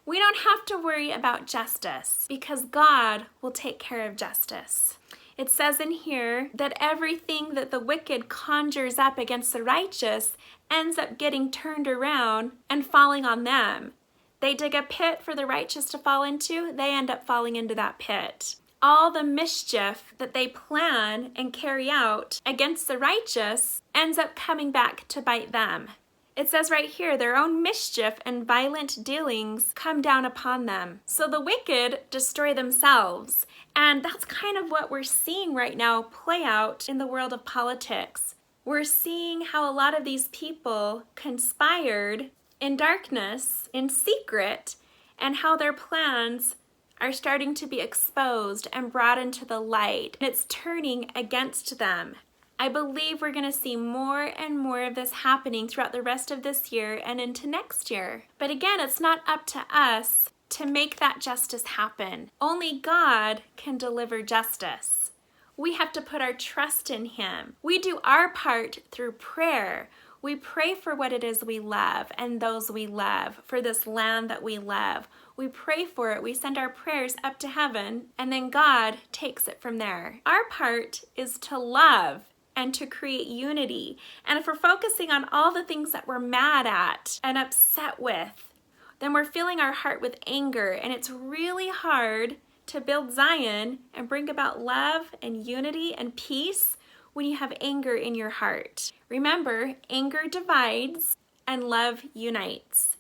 We don't have to worry about justice because God will take care of justice. It says in here that everything that the wicked conjures up against the righteous ends up getting turned around and falling on them. They dig a pit for the righteous to fall into, they end up falling into that pit. All the mischief that they plan and carry out against the righteous ends up coming back to bite them. It says right here, their own mischief and violent dealings come down upon them. So the wicked destroy themselves. And that's kind of what we're seeing right now play out in the world of politics. We're seeing how a lot of these people conspired in darkness, in secret, and how their plans are starting to be exposed and brought into the light. And it's turning against them. I believe we're going to see more and more of this happening throughout the rest of this year and into next year. But again, it's not up to us to make that justice happen. Only God can deliver justice. We have to put our trust in Him. We do our part through prayer. We pray for what it is we love and those we love, for this land that we love. We pray for it. We send our prayers up to heaven, and then God takes it from there. Our part is to love and to create unity. And if we're focusing on all the things that we're mad at and upset with, then we're filling our heart with anger, and it's really hard to build Zion and bring about love and unity and peace when you have anger in your heart. Remember, anger divides and love unites.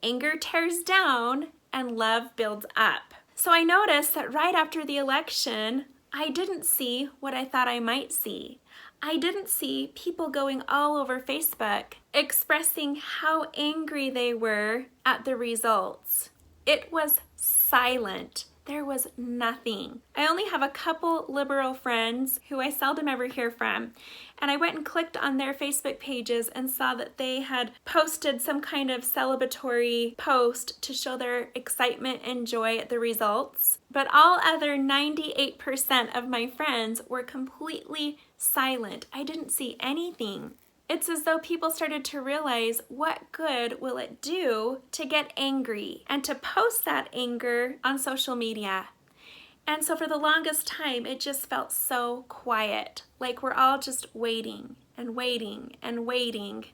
Anger tears down and love builds up. So I noticed that right after the election, I didn't see what I thought I might see. I didn't see people going all over Facebook expressing how angry they were at the results. It was silent. There was nothing. I only have a couple liberal friends who I seldom ever hear from, and I went and clicked on their Facebook pages and saw that they had posted some kind of celebratory post to show their excitement and joy at the results. But all other 98% of my friends were completely silent. I didn't see anything. It's as though people started to realize, what good will it do to get angry and to post that anger on social media? And so for the longest time, it just felt so quiet, like we're all just waiting and waiting and waiting.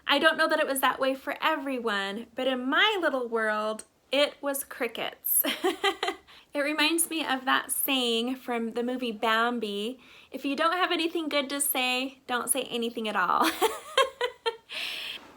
I don't know that it was that way for everyone, but in my little world, it was crickets. It reminds me of that saying from the movie Bambi, if you don't have anything good to say, don't say anything at all.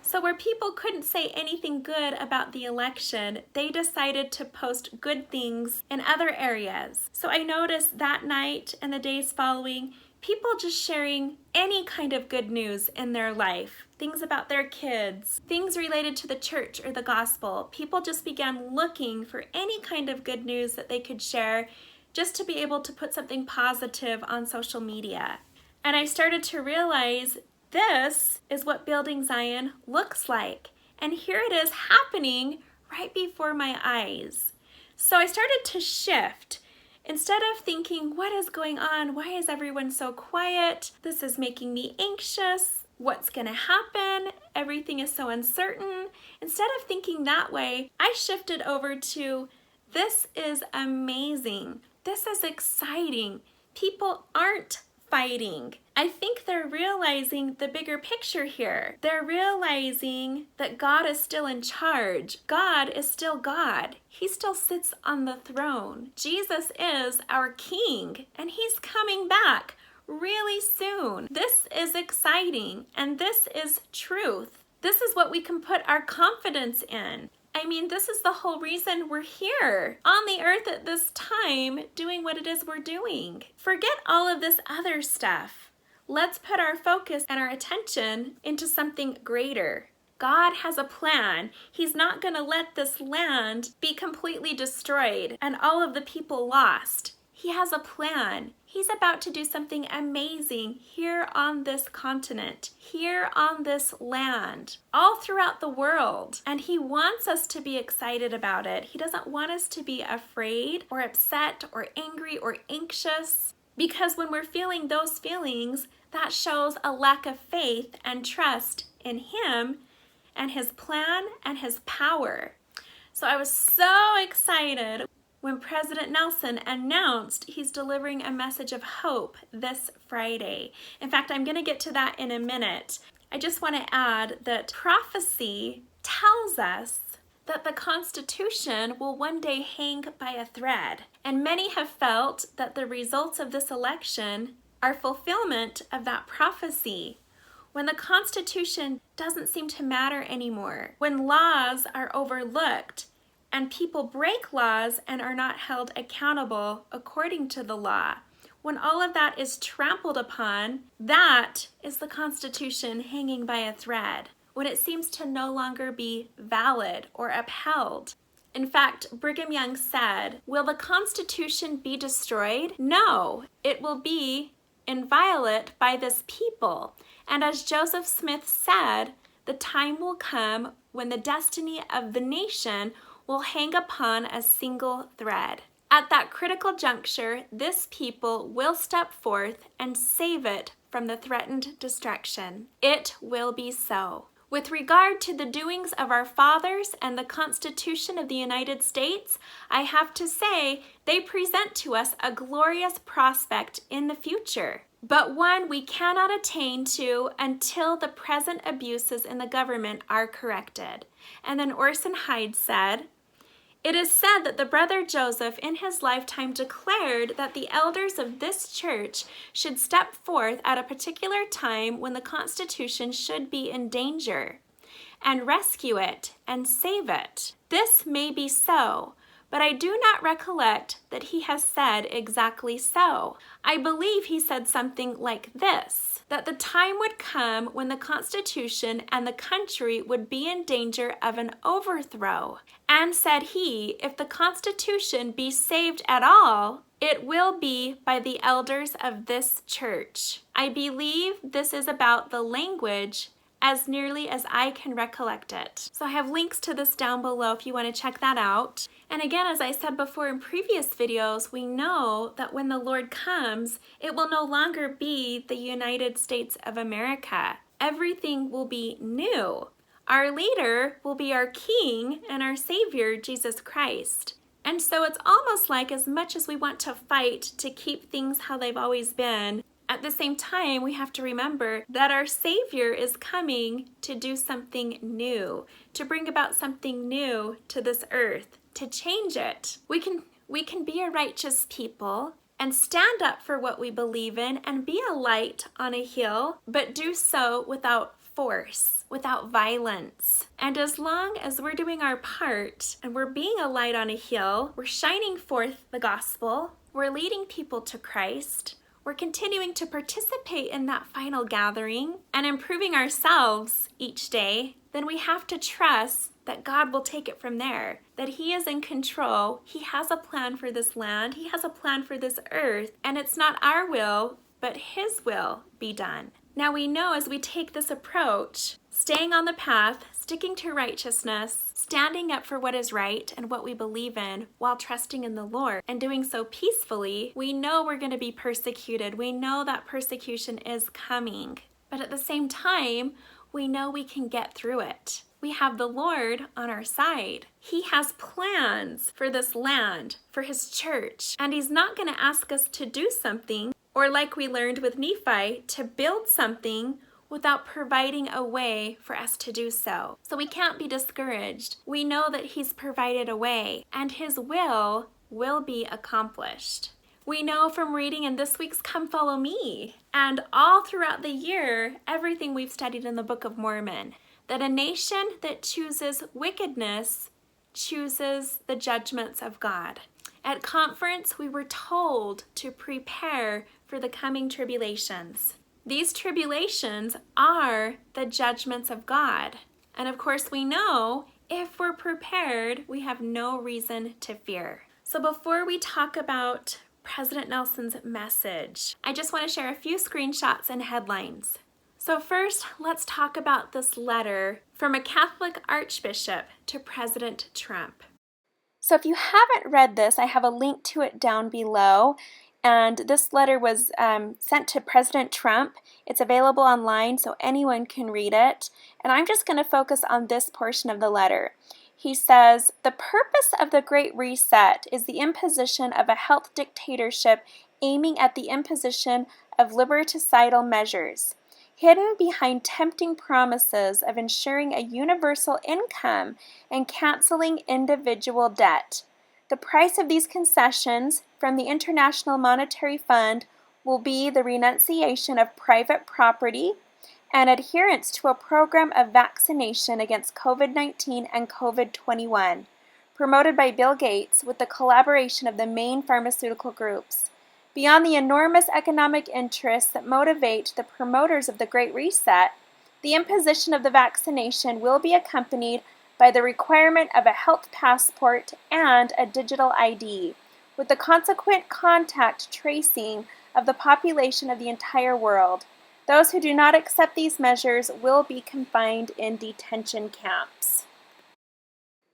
So where people couldn't say anything good about the election, they decided to post good things in other areas. So I noticed that night and the days following, people just sharing any kind of good news in their life. Things about their kids, things related to the church or the gospel. People just began looking for any kind of good news that they could share just to be able to put something positive on social media. And I started to realize this is what building Zion looks like. And here it is happening right before my eyes. So I started to shift. Instead of thinking, what is going on? Why is everyone so quiet? This is making me anxious. What's gonna happen? Everything is so uncertain. Instead of thinking that way, I shifted over to, this is amazing. This is exciting. People aren't fighting. I think they're realizing the bigger picture here. They're realizing that God is still in charge. God is still God. He still sits on the throne. Jesus is our King, and He's coming back really soon. This is exciting, and this is truth. This is what we can put our confidence in. I mean, this is the whole reason we're here on the earth at this time doing what it is we're doing. Forget all of this other stuff. Let's put our focus and our attention into something greater. God has a plan. He's not going to let this land be completely destroyed and all of the people lost. He has a plan. He's about to do something amazing here on this continent, here on this land, all throughout the world. And He wants us to be excited about it. He doesn't want us to be afraid or upset or angry or anxious. Because when we're feeling those feelings, that shows a lack of faith and trust in Him and His plan and His power. So I was so excited when President Nelson announced he's delivering a message of hope this Friday. In fact, I'm going to get to that in a minute. I just want to add that prophecy tells us that the Constitution will one day hang by a thread. And many have felt that the results of this election are fulfillment of that prophecy. When the Constitution doesn't seem to matter anymore, when laws are overlooked and people break laws and are not held accountable according to the law, when all of that is trampled upon, that is the Constitution hanging by a thread, when it seems to no longer be valid or upheld. In fact, Brigham Young said, "Will the Constitution be destroyed? No, it will be inviolate by this people." And as Joseph Smith said, the time will come when the destiny of the nation will hang upon a single thread. At that critical juncture, this people will step forth and save it from the threatened destruction. It will be so. With regard to the doings of our fathers and the Constitution of the United States, I have to say they present to us a glorious prospect in the future, but one we cannot attain to until the present abuses in the government are corrected. And then Orson Hyde said, "It is said that the brother Joseph in his lifetime declared that the elders of this church should step forth at a particular time when the Constitution should be in danger and rescue it and save it. This may be so, but I do not recollect that he has said exactly so. I believe he said something like this, that the time would come when the Constitution and the country would be in danger of an overthrow. And said he, if the Constitution be saved at all, it will be by the elders of this church. I believe this is about the language as nearly as I can recollect it." So I have links to this down below if you want to check that out. And again, as I said before in previous videos, we know that when the Lord comes, it will no longer be the United States of America. Everything will be new. Our leader will be our King and our Savior, Jesus Christ. And so it's almost like as much as we want to fight to keep things how they've always been, at the same time, we have to remember that our Savior is coming to do something new, to bring about something new to this earth, to change it. We can be a righteous people and stand up for what we believe in and be a light on a hill, but do so without force, without violence. And as long as we're doing our part and we're being a light on a hill, we're shining forth the gospel, we're leading people to Christ, we're continuing to participate in that final gathering and improving ourselves each day, then we have to trust that God will take it from there, that He is in control. He has a plan for this land. He has a plan for this earth, and it's not our will, but His will be done. Now we know as we take this approach, staying on the path, sticking to righteousness, standing up for what is right and what we believe in while trusting in the Lord and doing so peacefully, we know we're going to be persecuted. We know that persecution is coming. But at the same time, we know we can get through it. We have the Lord on our side. He has plans for this land, for His church, and He's not going to ask us to do something, or like we learned with Nephi, to build something without providing a way for us to do so. So we can't be discouraged. We know that He's provided a way, and His will be accomplished. We know from reading in this week's Come Follow Me, and all throughout the year, everything we've studied in the Book of Mormon, that a nation that chooses wickedness chooses the judgments of God. At conference, we were told to prepare for the coming tribulations. These tribulations are the judgments of God. And of course, we know if we're prepared, we have no reason to fear. So before we talk about President Nelson's message, I just want to share a few screenshots and headlines. So first, let's talk about this letter from a Catholic Archbishop to President Trump. So if you haven't read this, I have a link to it down below. And this letter was sent to President Trump. It's available online so anyone can read it. And I'm just going to focus on this portion of the letter. He says, "The purpose of the Great Reset is the imposition of a health dictatorship aiming at the imposition of liberticidal measures. Hidden behind tempting promises of ensuring a universal income and canceling individual debt. The price of these concessions from the International Monetary Fund will be the renunciation of private property and adherence to a program of vaccination against COVID-19 and COVID-21, promoted by Bill Gates with the collaboration of the main pharmaceutical groups. Beyond the enormous economic interests that motivate the promoters of the Great Reset, the imposition of the vaccination will be accompanied by the requirement of a health passport and a digital ID, with the consequent contact tracing of the population of the entire world. Those who do not accept these measures will be confined in detention camps."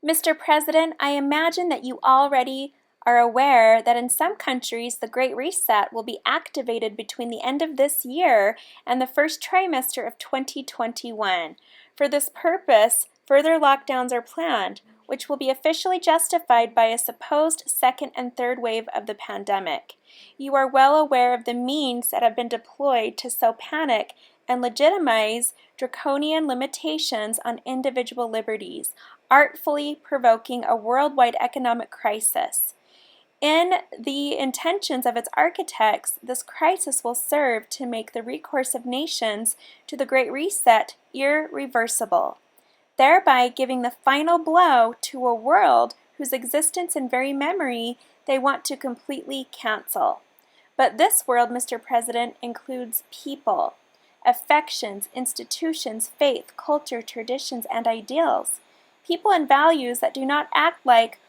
Mr. President, I imagine that you already are aware that in some countries the Great Reset will be activated between the end of this year and the first trimester of 2021. For this purpose, further lockdowns are planned, which will be officially justified by a supposed second and third wave of the pandemic. You are well aware of the means that have been deployed to sow panic and legitimize draconian limitations on individual liberties, artfully provoking a worldwide economic crisis. In the intentions of its architects, this crisis will serve to make the recourse of nations to the Great Reset irreversible, thereby giving the final blow to a world whose existence and very memory they want to completely cancel. But this world, Mr. President, includes people, affections, institutions, faith, culture, traditions, and ideals. People and values that do not act like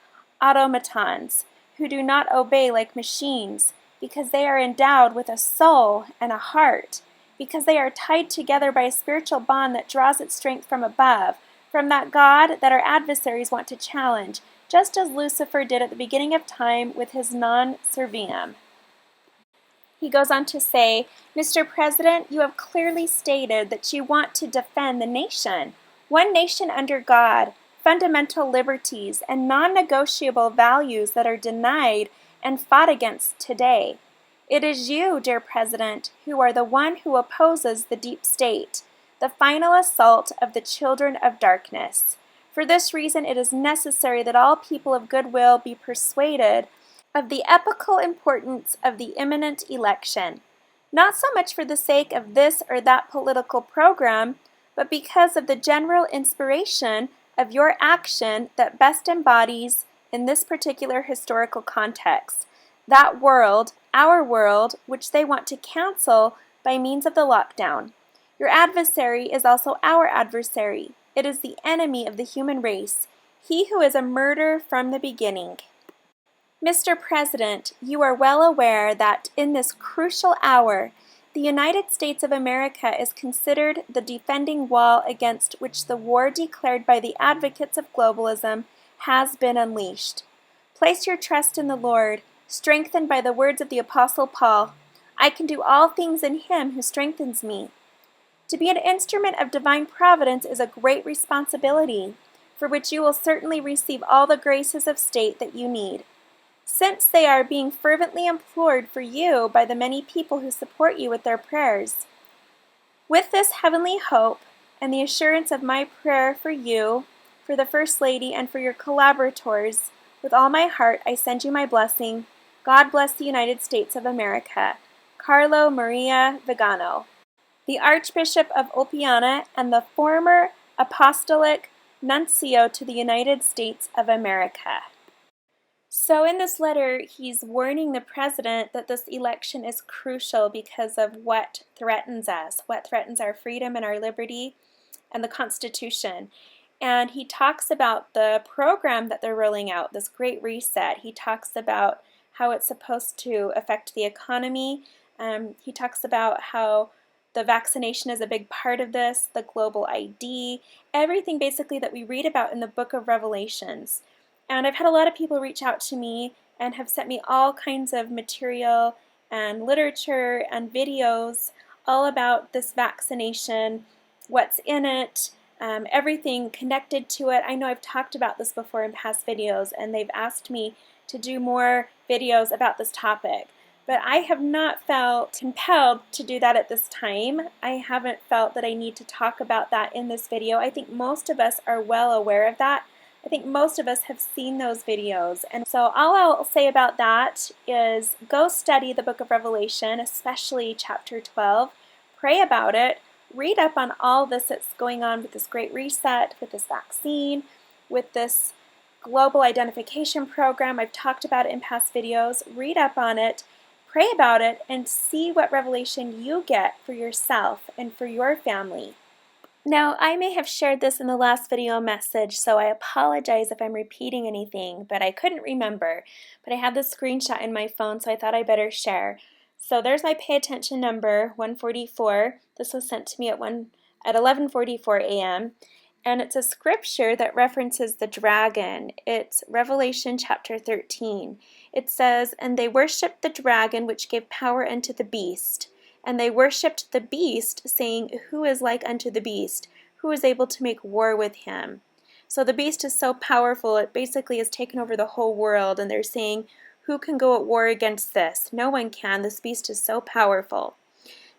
automatons, who do not obey like machines, because they are endowed with a soul and a heart, because they are tied together by a spiritual bond that draws its strength from above, from that God that our adversaries want to challenge, just as Lucifer did at the beginning of time with his non serviam." He goes on to say, "Mr. President, you have clearly stated that you want to defend the nation, one nation under God, fundamental liberties, and non-negotiable values that are denied and fought against today. It is you, dear President, who are the one who opposes the deep state, the final assault of the children of darkness. For this reason, it is necessary that all people of goodwill be persuaded of the epochal importance of the imminent election, not so much for the sake of this or that political program, but because of the general inspiration of your action that best embodies, in this particular historical context, that world, our world, which they want to cancel by means of the lockdown. Your adversary is also our adversary. It is the enemy of the human race, he who is a murderer from the beginning. Mr. President, you are well aware that in this crucial hour, the United States of America is considered the defending wall against which the war declared by the advocates of globalism has been unleashed. Place your trust in the Lord, strengthened by the words of the Apostle Paul, "I can do all things in him who strengthens me." To be an instrument of divine providence is a great responsibility, for which you will certainly receive all the graces of state that you need, since they are being fervently implored for you by the many people who support you with their prayers. With this heavenly hope and the assurance of my prayer for you, for the First Lady, and for your collaborators, with all my heart I send you my blessing. God bless the United States of America. Carlo Maria Vigano, the Archbishop of Oppiana and the former Apostolic Nuncio to the United States of America. So in this letter, he's warning the president that this election is crucial because of what threatens us, what threatens our freedom and our liberty and the Constitution. And he talks about the program that they're rolling out, this Great Reset. He talks about how it's supposed to affect the economy. He talks about how the vaccination is a big part of this, the global ID, everything basically that we read about in the book of Revelations. And I've had a lot of people reach out to me and have sent me all kinds of material and literature and videos all about this vaccination, what's in it, everything connected to it. I know I've talked about this before in past videos, and they've asked me to do more videos about this topic. But I have not felt compelled to do that at this time. I haven't felt that I need to talk about that in this video. I think most of us are well aware of that. I think most of us have seen those videos. And so all I'll say about that is go study the book of Revelation, especially chapter 12. Pray about it. Read up on all this that's going on with this Great Reset, with this vaccine, with this global identification program. I've talked about it in past videos. Read up on it. Pray about it and see what revelation you get for yourself and for your family. Now, I may have shared this in the last video message, so I apologize if I'm repeating anything, but I couldn't remember. But I have this screenshot in my phone, so I thought I better share. So there's my pay attention number, 144. This was sent to me at 11:44 a.m. And it's a scripture that references the dragon. It's Revelation chapter 13. It says, "And they worshipped the dragon which gave power unto the beast. And they worshipped the beast, saying, Who is like unto the beast? Who is able to make war with him?" So the beast is so powerful, it basically has taken over the whole world. And they're saying, who can go at war against this? No one can. This beast is so powerful.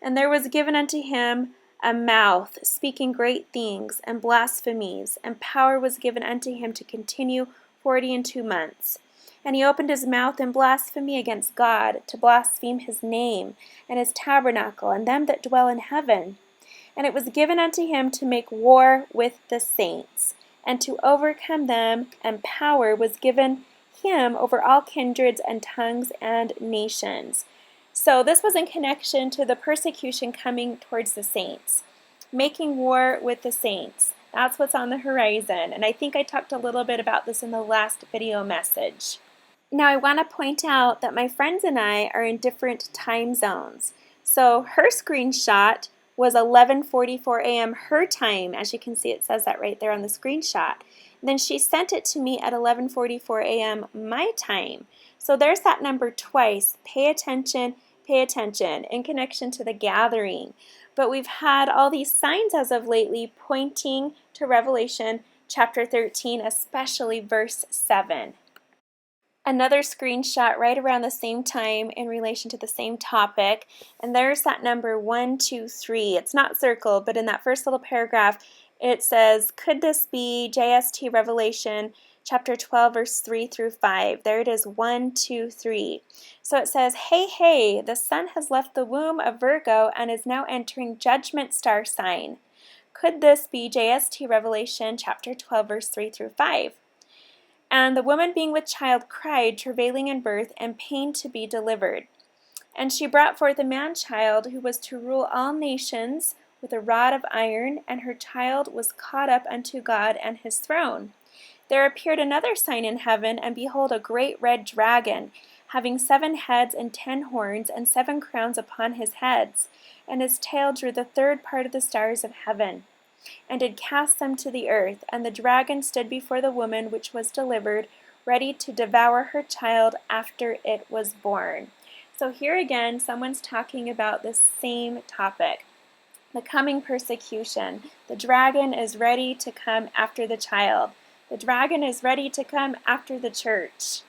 "And there was given unto him a mouth, speaking great things and blasphemies, and power was given unto him to continue 42 months. And he opened his mouth in blasphemy against God, to blaspheme his name, and his tabernacle, and them that dwell in heaven. And it was given unto him to make war with the saints, and to overcome them, and power was given him over all kindreds and tongues and nations." So this was in connection to the persecution coming towards the saints. Making war with the saints. That's what's on the horizon. And I think I talked a little bit about this in the last video message. Now I want to point out that my friends and I are in different time zones. So her screenshot was 11:44 a.m. her time. As you can see, it says that right there on the screenshot. And then she sent it to me at 11:44 a.m. my time. So there's that number twice. Pay attention in connection to the gathering. But we've had all these signs as of lately pointing to Revelation chapter 13, especially verse 7. Another screenshot right around the same time in relation to the same topic, and there's that number 123. It's not circled, but in that first little paragraph it says, could this be JST Revelation chapter 12 verse 3 through 5? There it is, 1, 2, 3. So it says, hey, the sun has left the womb of Virgo and is now entering judgment star sign. Could this be JST Revelation chapter 12 verse 3 through 5? "And the woman being with child cried, travailing in birth, and pain to be delivered. And she brought forth a man-child, who was to rule all nations with a rod of iron, and her child was caught up unto God and his throne. There appeared another sign in heaven, and behold, a great red dragon, having 7 heads and 10 horns, and 7 crowns upon his heads. And his tail drew the third part of the stars of heaven, and did cast them to the earth. And the dragon stood before the woman which was delivered, ready to devour her child after it was born." So here again, someone's talking about the same topic, the coming persecution. The dragon is ready to come after the child. The dragon is ready to come after the church.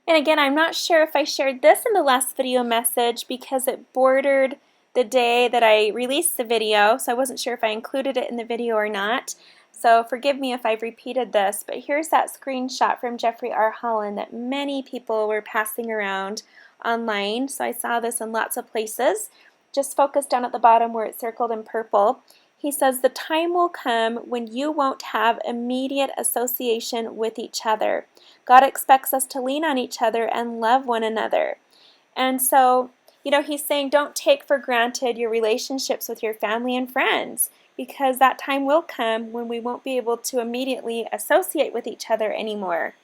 And again, I'm not sure if I shared this in the last video message because it bordered the day that I released the video, so I wasn't sure if I included it in the video or not. So forgive me if I've repeated this, but here's that screenshot from Jeffrey R. Holland that many people were passing around online. So I saw this in lots of places. Just focus down at the bottom where it's circled in purple. He says, "The time will come when you won't have immediate association with each other. God expects us to lean on each other and love one another." And so, he's saying don't take for granted your relationships with your family and friends, because that time will come when we won't be able to immediately associate with each other anymore.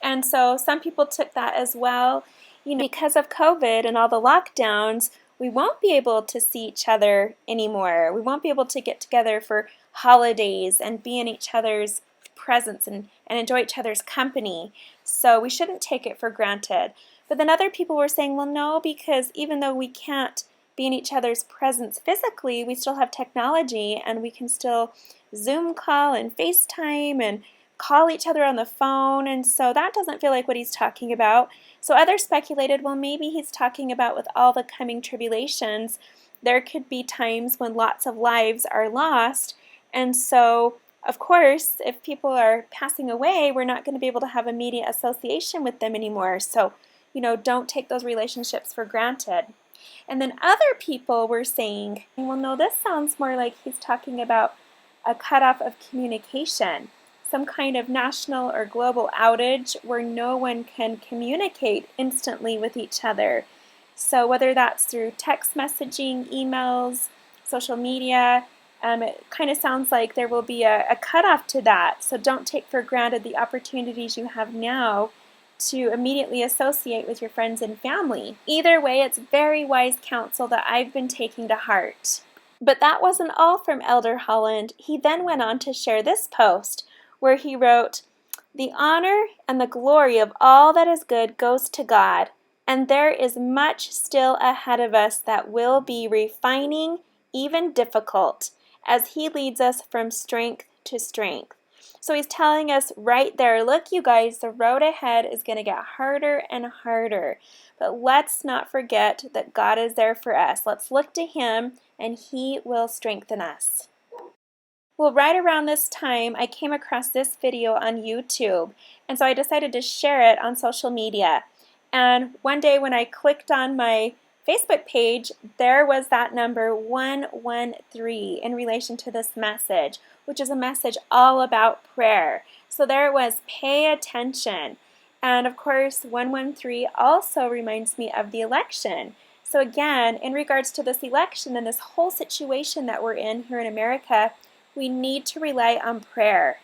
And so some people took that as well. Because of COVID and all the lockdowns, we won't be able to see each other anymore. We won't be able to get together for holidays and be in each other's presence and enjoy each other's company. So we shouldn't take it for granted. But then other people were saying, well, no, because even though we can't be in each other's presence physically, we still have technology and we can still Zoom call and FaceTime and call each other on the phone, and so that doesn't feel like what he's talking about. So others speculated, well, maybe he's talking about with all the coming tribulations, there could be times when lots of lives are lost, and so of course, if people are passing away, we're not going to be able to have immediate association with them anymore. So, don't take those relationships for granted. And then other people were saying, well, no, this sounds more like he's talking about a cutoff of communication, some kind of national or global outage where no one can communicate instantly with each other. So whether that's through text messaging, emails, social media, it kind of sounds like there will be a cutoff to that. So don't take for granted the opportunities you have now to immediately associate with your friends and family. Either way, it's very wise counsel that I've been taking to heart. But that wasn't all from Elder Holland. He then went on to share this post where he wrote, "The honor and the glory of all that is good goes to God, and there is much still ahead of us that will be refining, even difficult, as He leads us from strength to strength." So he's telling us right there, look, you guys, the road ahead is going to get harder and harder. But let's not forget that God is there for us. Let's look to Him, and He will strengthen us. Well, right around this time, I came across this video on YouTube, and so I decided to share it on social media. And one day when I clicked on my Facebook page, there was that number 113 in relation to this message, which is a message all about prayer. So there it was, pay attention. And of course, 113 also reminds me of the election. So again, in regards to this election and this whole situation that we're in here in America, we need to rely on prayer.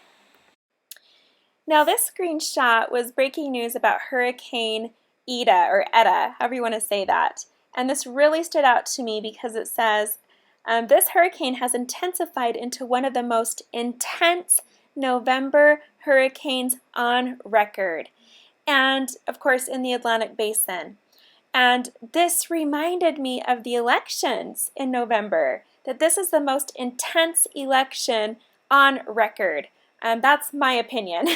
Now this screenshot was breaking news about Hurricane Eta, however you want to say that. And this really stood out to me because it says, this hurricane has intensified into one of the most intense November hurricanes on record. And of course in the Atlantic Basin. And this reminded me of the elections in November, that this is the most intense election on record. That's my opinion.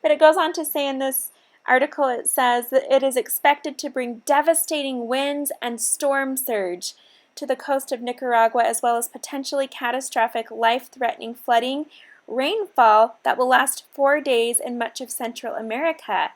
But it goes on to say in this article, it says that it is expected to bring devastating winds and storm surge to the coast of Nicaragua, as well as potentially catastrophic, life-threatening flooding, rainfall that will last 4 days in much of Central America.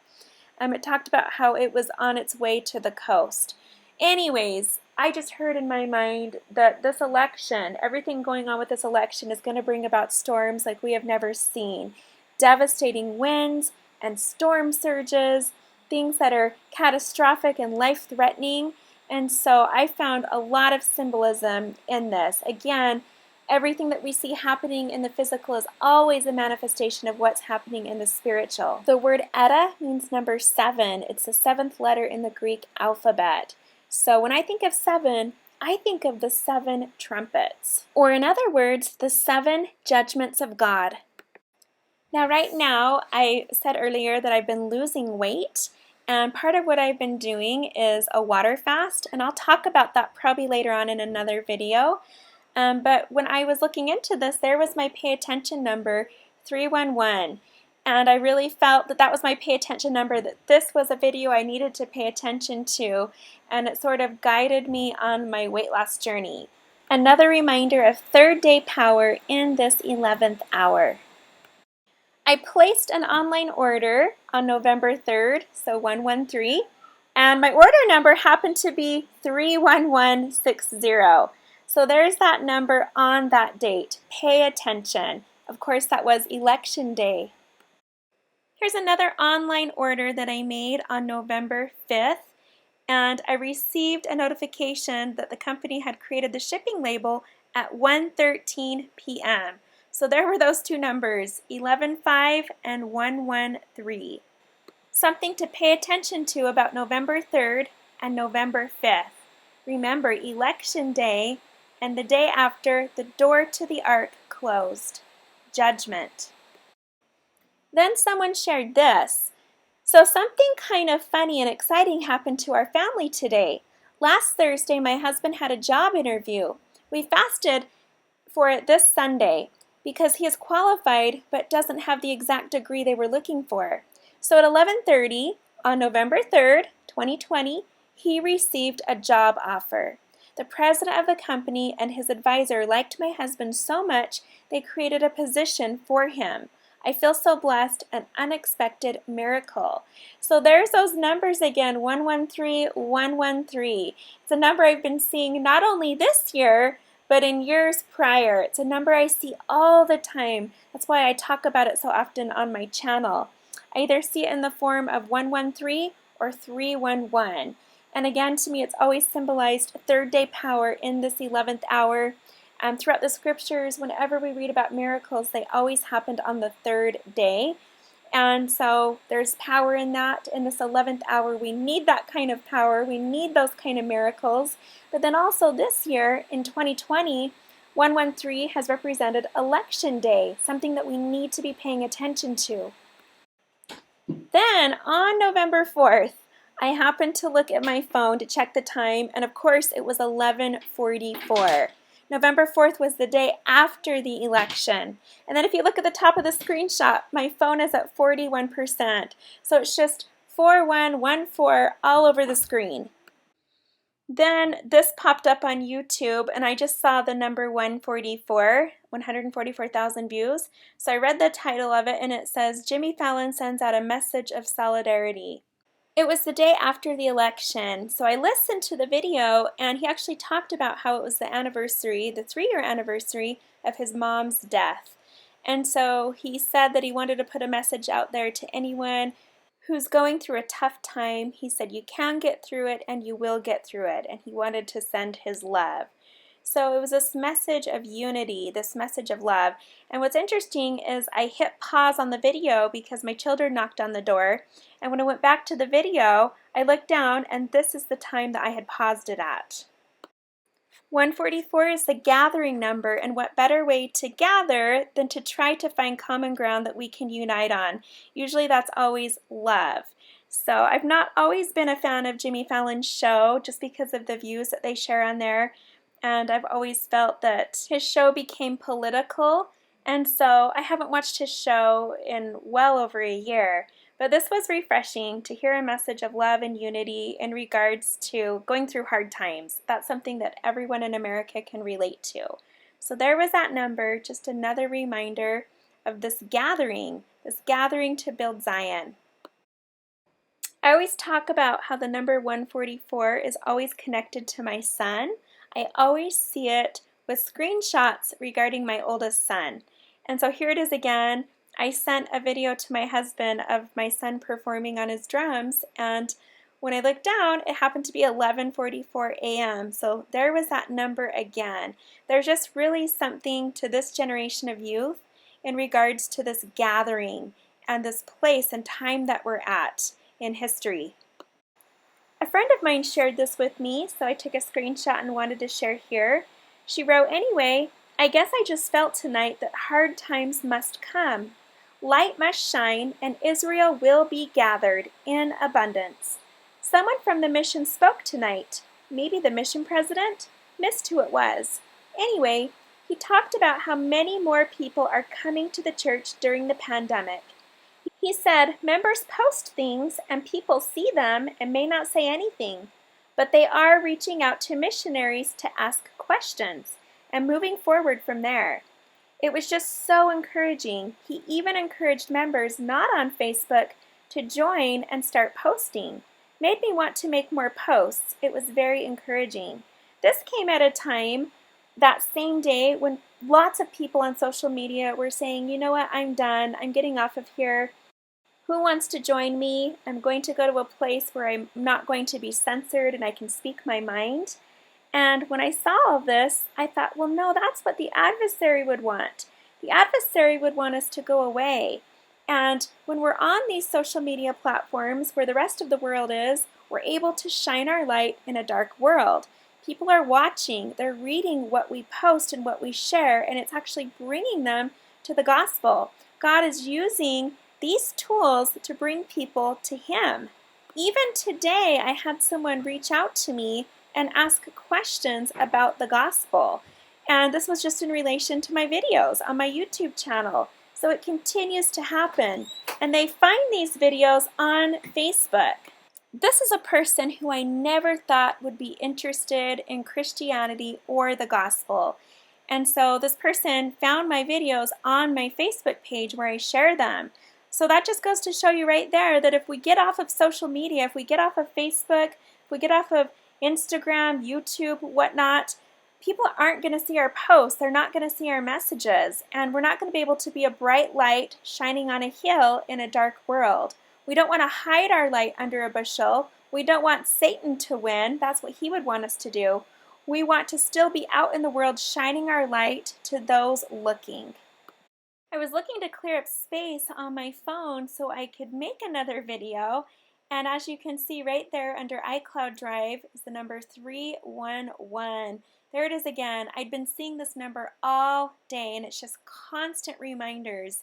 It talked about how it was on its way to the coast. Anyways, I just heard in my mind that this election, everything going on with this election is going to bring about storms like we have never seen. Devastating winds and storm surges, things that are catastrophic and life-threatening. And so I found a lot of symbolism in this. Again, everything that we see happening in the physical is always a manifestation of what's happening in the spiritual. The word Eta means number 7. It's the 7th letter in the Greek alphabet. So when I think of 7, I think of the 7 trumpets. Or in other words, the 7 judgments of God. Now right now, I said earlier that I've been losing weight. And part of what I've been doing is a water fast. And I'll talk about that probably later on in another video. But when I was looking into this, there was my pay attention number, 311. And I really felt that that was my pay attention number, that this was a video I needed to pay attention to. And it sort of guided me on my weight loss journey. Another reminder of third day power in this 11th hour. I placed an online order on November 3rd, so 113. And my order number happened to be 31160. So there's that number on that date. Pay attention. Of course, that was election day. Here's another online order that I made on November 5th, and I received a notification that the company had created the shipping label at 1:13 p.m. So there were those two numbers, 11:05 and 113. Something to pay attention to about November 3rd and November 5th. Remember, election day, and the day after, the door to the ark closed. Judgment. Then someone shared this. So something kind of funny and exciting happened to our family today. Last Thursday, my husband had a job interview. We fasted for it this Sunday because he is qualified but doesn't have the exact degree they were looking for. So at 11:30 on November 3rd, 2020, he received a job offer. The president of the company and his advisor liked my husband so much they created a position for him. I feel so blessed, an unexpected miracle. So there's those numbers again, 113, 113. It's a number I've been seeing not only this year, but in years prior. It's a number I see all the time. That's why I talk about it so often on my channel. I either see it in the form of 113 or 311. And again, to me, it's always symbolized third day power in this 11th hour. Throughout the scriptures, whenever we read about miracles, they always happened on the third day. And so there's power in that. In this 11th hour, we need that kind of power. We need those kind of miracles. But then also this year, in 2020, 113 has represented Election Day, something that we need to be paying attention to. Then on November 4th, I happened to look at my phone to check the time, and of course it was 11:44. November 4th was the day after the election. And then if you look at the top of the screenshot, my phone is at 41%. So it's just 4114 all over the screen. Then this popped up on YouTube, and I just saw the number 144,000 views. So I read the title of it, and it says, Jimmy Fallon sends out a message of solidarity. It was the day after the election, so I listened to the video, and he actually talked about how it was the anniversary, the 3-year anniversary of his mom's death. And so he said that he wanted to put a message out there to anyone who's going through a tough time. He said you can get through it and you will get through it, and he wanted to send his love. So it was this message of unity, this message of love. And what's interesting is I hit pause on the video because my children knocked on the door. And when I went back to the video, I looked down, and this is the time that I had paused it at. 144 is the gathering number, and what better way to gather than to try to find common ground that we can unite on. Usually that's always love. So I've not always been a fan of Jimmy Fallon's show just because of the views that they share on there. And I've always felt that his show became political, and so I haven't watched his show in well over a year. But this was refreshing to hear a message of love and unity in regards to going through hard times. That's something that everyone in America can relate to. So there was that number, just another reminder of this gathering to build Zion. I always talk about how the number 144 is always connected to my son. I always see it with screenshots regarding my oldest son. And so here it is again. I sent a video to my husband of my son performing on his drums, and when I looked down, it happened to be 11:44 a.m. So there was that number again. There's just really something to this generation of youth in regards to this gathering and this place and time that we're at in history. A friend of mine shared this with me, so I took a screenshot and wanted to share here. She wrote, anyway, I guess I just felt tonight that hard times must come. Light must shine, and Israel will be gathered in abundance. Someone from the mission spoke tonight. Maybe the mission president? Missed who it was. Anyway, he talked about how many more people are coming to the church during the pandemic. He said members post things and people see them and may not say anything, but they are reaching out to missionaries to ask questions and moving forward from there. It was just so encouraging. He even encouraged members not on Facebook to join and start posting. Made me want to make more posts. It was very encouraging. This came at a time, that same day, when lots of people on social media were saying, you know what, I'm done. I'm getting off of here. Who wants to join me? I'm going to go to a place where I'm not going to be censored and I can speak my mind. And when I saw all this, I thought, well, no, that's what the adversary would want. The adversary would want us to go away. And when we're on these social media platforms where the rest of the world is, we're able to shine our light in a dark world. People are watching, they're reading what we post and what we share, and it's actually bringing them to the gospel. God is using these tools to bring people to Him. Even today, I had someone reach out to me and ask questions about the gospel. And this was just in relation to my videos on my YouTube channel. So it continues to happen. And they find these videos on Facebook. This is a person who I never thought would be interested in Christianity or the gospel. And so this person found my videos on my Facebook page where I share them. So that just goes to show you right there that if we get off of social media, if we get off of Facebook, if we get off of Instagram, YouTube, whatnot, people aren't going to see our posts. They're not going to see our messages. And we're not going to be able to be a bright light shining on a hill in a dark world. We don't want to hide our light under a bushel. We don't want Satan to win. That's what he would want us to do. We want to still be out in the world shining our light to those looking. I was looking to clear up space on my phone so I could make another video. And as you can see right there under iCloud Drive is the number 311. There it is again. I'd been seeing this number all day, and it's just constant reminders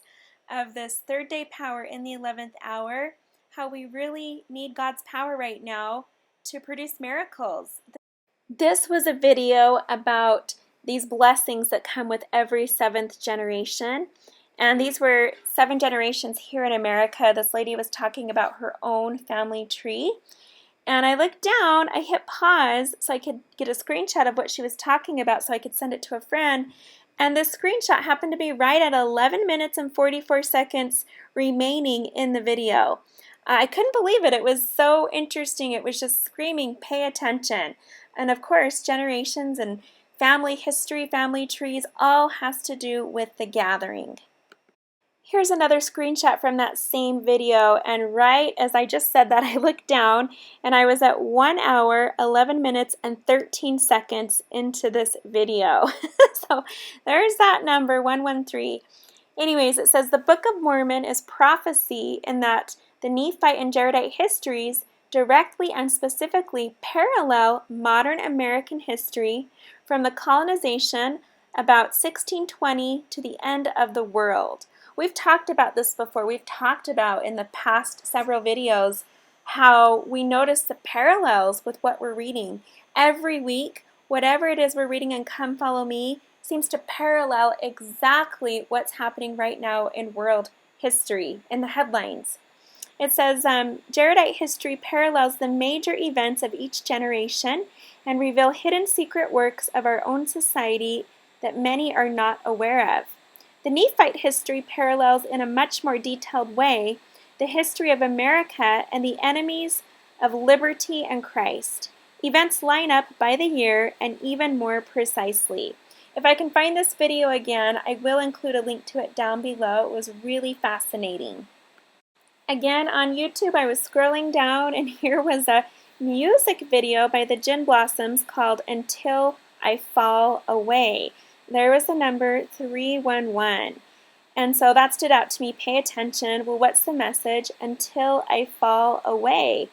of this third day power in the 11th hour, how we really need God's power right now to produce miracles. This was a video about these blessings that come with every seventh generation. And these were 7 generations here in America. This lady was talking about her own family tree. And I looked down, I hit pause so I could get a screenshot of what she was talking about so I could send it to a friend. And this screenshot happened to be right at 11 minutes and 44 seconds remaining in the video. I couldn't believe it. It was so interesting. It was just screaming, pay attention. And of course, generations and family history, family trees, all has to do with the gathering. Here's another screenshot from that same video, and right as I just said that, I looked down and I was at 1 hour, 11 minutes, and 13 seconds into this video. So there's that number, 113. Anyways, it says the Book of Mormon is prophecy in that the Nephite and Jaredite histories directly and specifically parallel modern American history from the colonization about 1620 to the end of the world. We've talked about this before. We've talked about in the past several videos how we notice the parallels with what we're reading. Every week, whatever it is we're reading in Come Follow Me seems to parallel exactly what's happening right now in world history, in the headlines. It says, Jaredite history parallels the major events of each generation and reveal hidden secret works of our own society that many are not aware of. The Nephite history parallels in a much more detailed way the history of America and the enemies of liberty and Christ. Events line up by the year and even more precisely. If I can find this video again, I will include a link to it down below. It was really fascinating. Again, on YouTube, I was scrolling down, and here was a music video by the Gin Blossoms called Until I Fall Away. There was the number 311. And so that stood out to me. Pay attention. Well, what's the message? Until I fall away.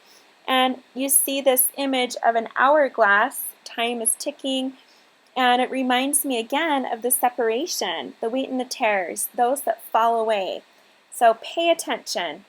And you see this image of an hourglass. Time is ticking. And it reminds me again of the separation, the wheat and the tares, those that fall away. So pay attention.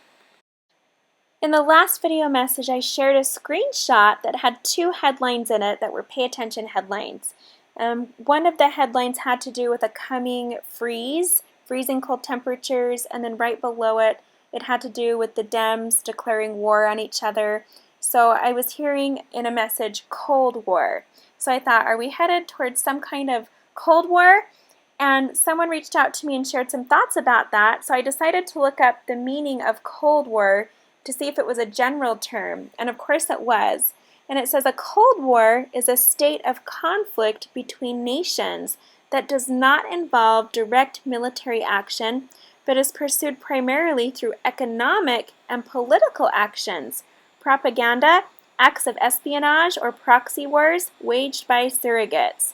In the last video message, I shared a screenshot that had 2 headlines in it that were pay attention headlines. One of the headlines had to do with a coming freezing cold temperatures, and then right below it, it had to do with the Dems declaring war on each other. So I was hearing in a message, Cold War. So I thought, are we headed towards some kind of Cold War? And someone reached out to me and shared some thoughts about that. So I decided to look up the meaning of Cold War to see if it was a general term. And of course it was. And it says a Cold War is a state of conflict between nations that does not involve direct military action, but is pursued primarily through economic and political actions, propaganda, acts of espionage, or proxy wars waged by surrogates.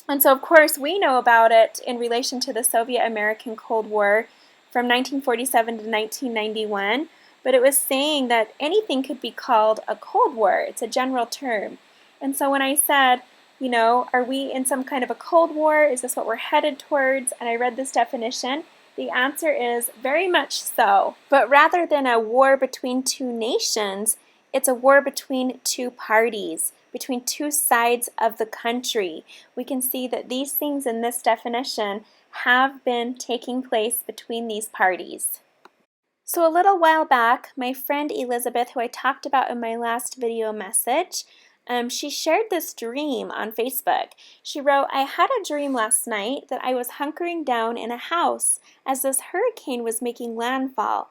And so, of course, we know about it in relation to the Soviet-American Cold War from 1947 to 1991. But it was saying that anything could be called a Cold War. It's a general term. And so when I said, you know, are we in some kind of a Cold War? Is this what we're headed towards? And I read this definition. The answer is very much so. But rather than a war between two nations, it's a war between two parties, between two sides of the country. We can see that these things in this definition have been taking place between these parties. So a little while back, my friend Elizabeth, who I talked about in my last video message, she shared this dream on Facebook. She wrote, "I had a dream last night that I was hunkering down in a house as this hurricane was making landfall.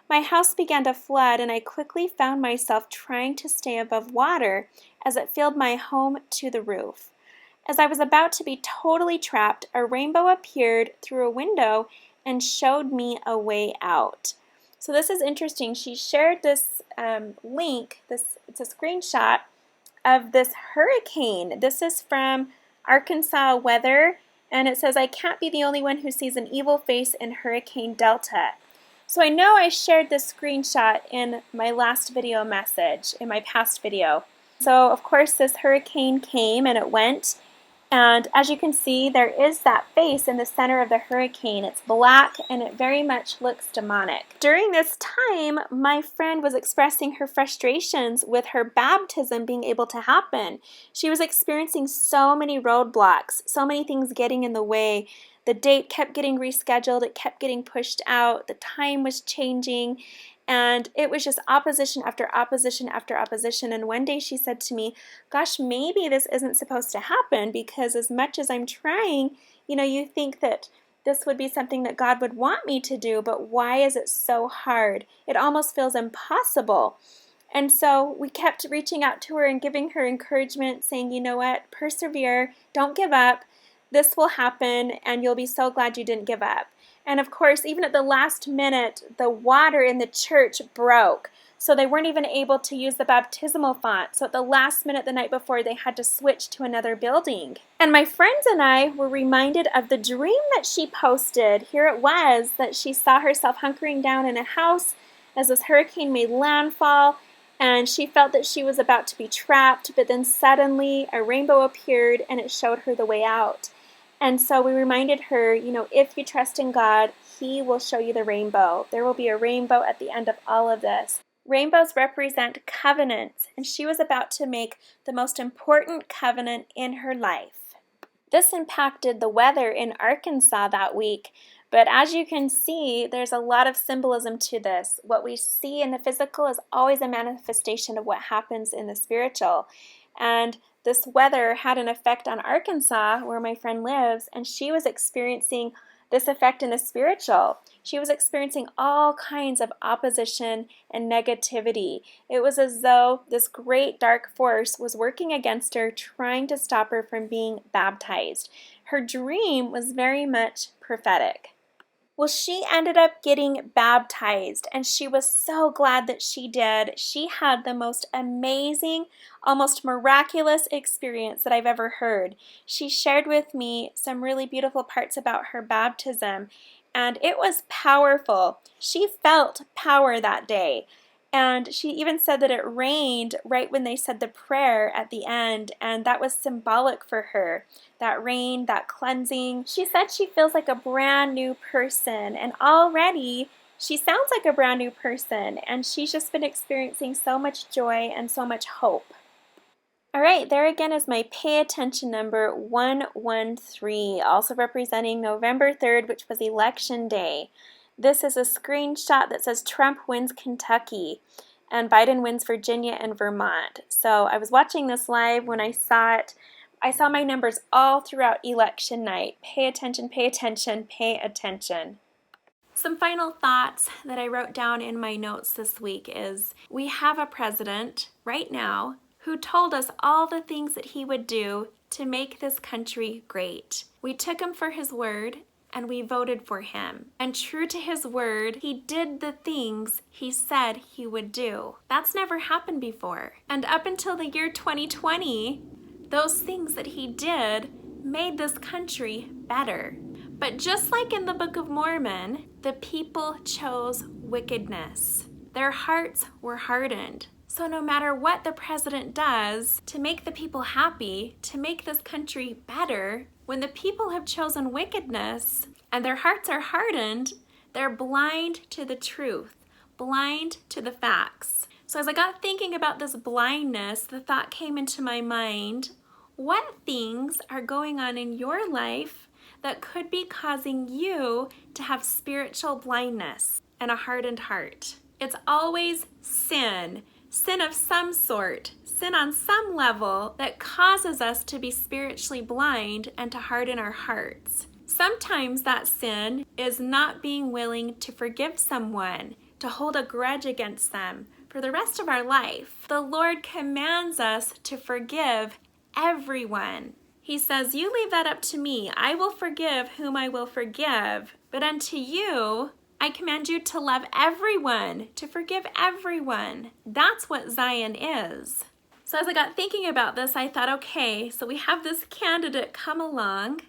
My house began to flood and I quickly found myself trying to stay above water as it filled my home to the roof. As I was about to be totally trapped, a rainbow appeared through a window and showed me a way out." So this is interesting. She shared this link, it's a screenshot of this hurricane. This is from Arkansas Weather, and it says, "I can't be the only one who sees an evil face in Hurricane Delta." So I know I shared this screenshot in my last video message, in my past video. So of course this hurricane came and it went, and as you can see, there is that face in the center of the hurricane. It's black and it very much looks demonic. During this time, my friend was expressing her frustrations with her baptism being able to happen. She was experiencing so many roadblocks, so many things getting in the way. The date kept getting rescheduled, it kept getting pushed out, the time was changing, and it was just opposition after opposition after opposition. And one day she said to me, "Gosh, maybe this isn't supposed to happen, because as much as I'm trying, you think that this would be something that God would want me to do, but why is it so hard? It almost feels impossible." And so we kept reaching out to her and giving her encouragement, saying, "You know what, persevere, don't give up. This will happen and you'll be so glad you didn't give up." And of course, even at the last minute, the water in the church broke. So they weren't even able to use the baptismal font. So at the last minute the night before, they had to switch to another building. And my friends and I were reminded of the dream that she posted. Here it was, that she saw herself hunkering down in a house as this hurricane made landfall, and she felt that she was about to be trapped, but then suddenly a rainbow appeared and it showed her the way out. And so we reminded her, if you trust in God, He will show you the rainbow. There will be a rainbow at the end of all of this. Rainbows represent covenants, and she was about to make the most important covenant in her life. This impacted the weather in Arkansas that week, but as you can see, there's a lot of symbolism to this. What we see in the physical is always a manifestation of what happens in the spiritual. And this weather had an effect on Arkansas, where my friend lives, and she was experiencing this effect in the spiritual. She was experiencing all kinds of opposition and negativity. It was as though this great dark force was working against her, trying to stop her from being baptized. Her dream was very much prophetic. Well, she ended up getting baptized, and she was so glad that she did. She had the most amazing, almost miraculous experience that I've ever heard. She shared with me some really beautiful parts about her baptism, and it was powerful. She felt power that day. And she even said that it rained right when they said the prayer at the end, and that was symbolic for her. That rain, that cleansing. She said she feels like a brand new person, and already she sounds like a brand new person, and she's just been experiencing so much joy and so much hope. All right, there again is my pay attention number 113, also representing November 3rd, which was election day. This is a screenshot that says Trump wins Kentucky and Biden wins Virginia and Vermont. So I was watching this live when I saw it. I saw my numbers all throughout election night. Pay attention, pay attention, pay attention. Some final thoughts that I wrote down in my notes this week is we have a president right now who told us all the things that he would do to make this country great. We took him for his word, and we voted for him. And true to his word, he did the things he said he would do. That's never happened before. And up until the year 2020, those things that he did made this country better. But just like in the Book of Mormon, the people chose wickedness. Their hearts were hardened. So no matter what the president does to make the people happy, to make this country better, when the people have chosen wickedness, and their hearts are hardened, they're blind to the truth, blind to the facts. So as I got thinking about this blindness, the thought came into my mind, what things are going on in your life that could be causing you to have spiritual blindness and a hardened heart? It's always sin of some sort, sin on some level that causes us to be spiritually blind and to harden our hearts. Sometimes that sin is not being willing to forgive someone, to hold a grudge against them for the rest of our life. The Lord commands us to forgive everyone. He says, you leave that up to me. I will forgive whom I will forgive, but unto you, I command you to love everyone, to forgive everyone. That's what Zion is. So as I got thinking about this, I thought, okay, so we have this candidate come along,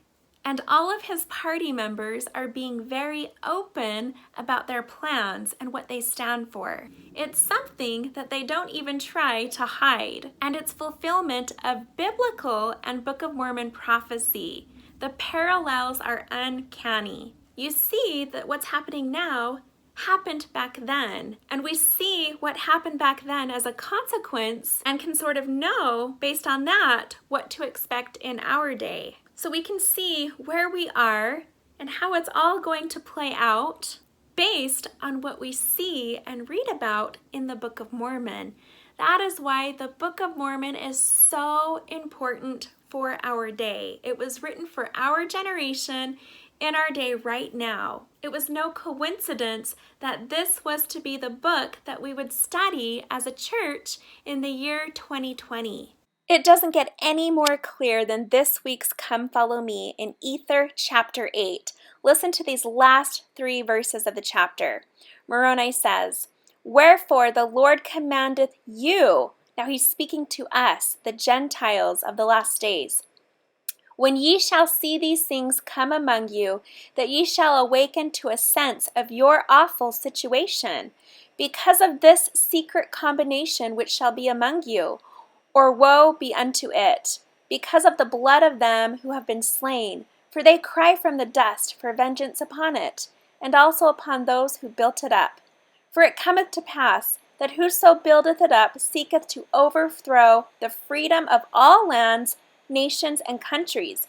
and all of his party members are being very open about their plans and what they stand for. It's something that they don't even try to hide, and it's fulfillment of biblical and Book of Mormon prophecy. The parallels are uncanny. You see that what's happening now happened back then, and we see what happened back then as a consequence and can sort of know based on that what to expect in our day. So we can see where we are and how it's all going to play out based on what we see and read about in the Book of Mormon. That is why the Book of Mormon is so important for our day. It was written for our generation in our day right now. It was no coincidence that this was to be the book that we would study as a church in the year 2020. It doesn't get any more clear than this week's Come Follow Me in Ether chapter 8. Listen to these last 3 verses of the chapter. Moroni says, wherefore the Lord commandeth you, now he's speaking to us, the Gentiles of the last days, when ye shall see these things come among you, that ye shall awaken to a sense of your awful situation, because of this secret combination which shall be among you, or woe be unto it, because of the blood of them who have been slain, for they cry from the dust for vengeance upon it, and also upon those who built it up. For it cometh to pass, that whoso buildeth it up seeketh to overthrow the freedom of all lands, nations, and countries,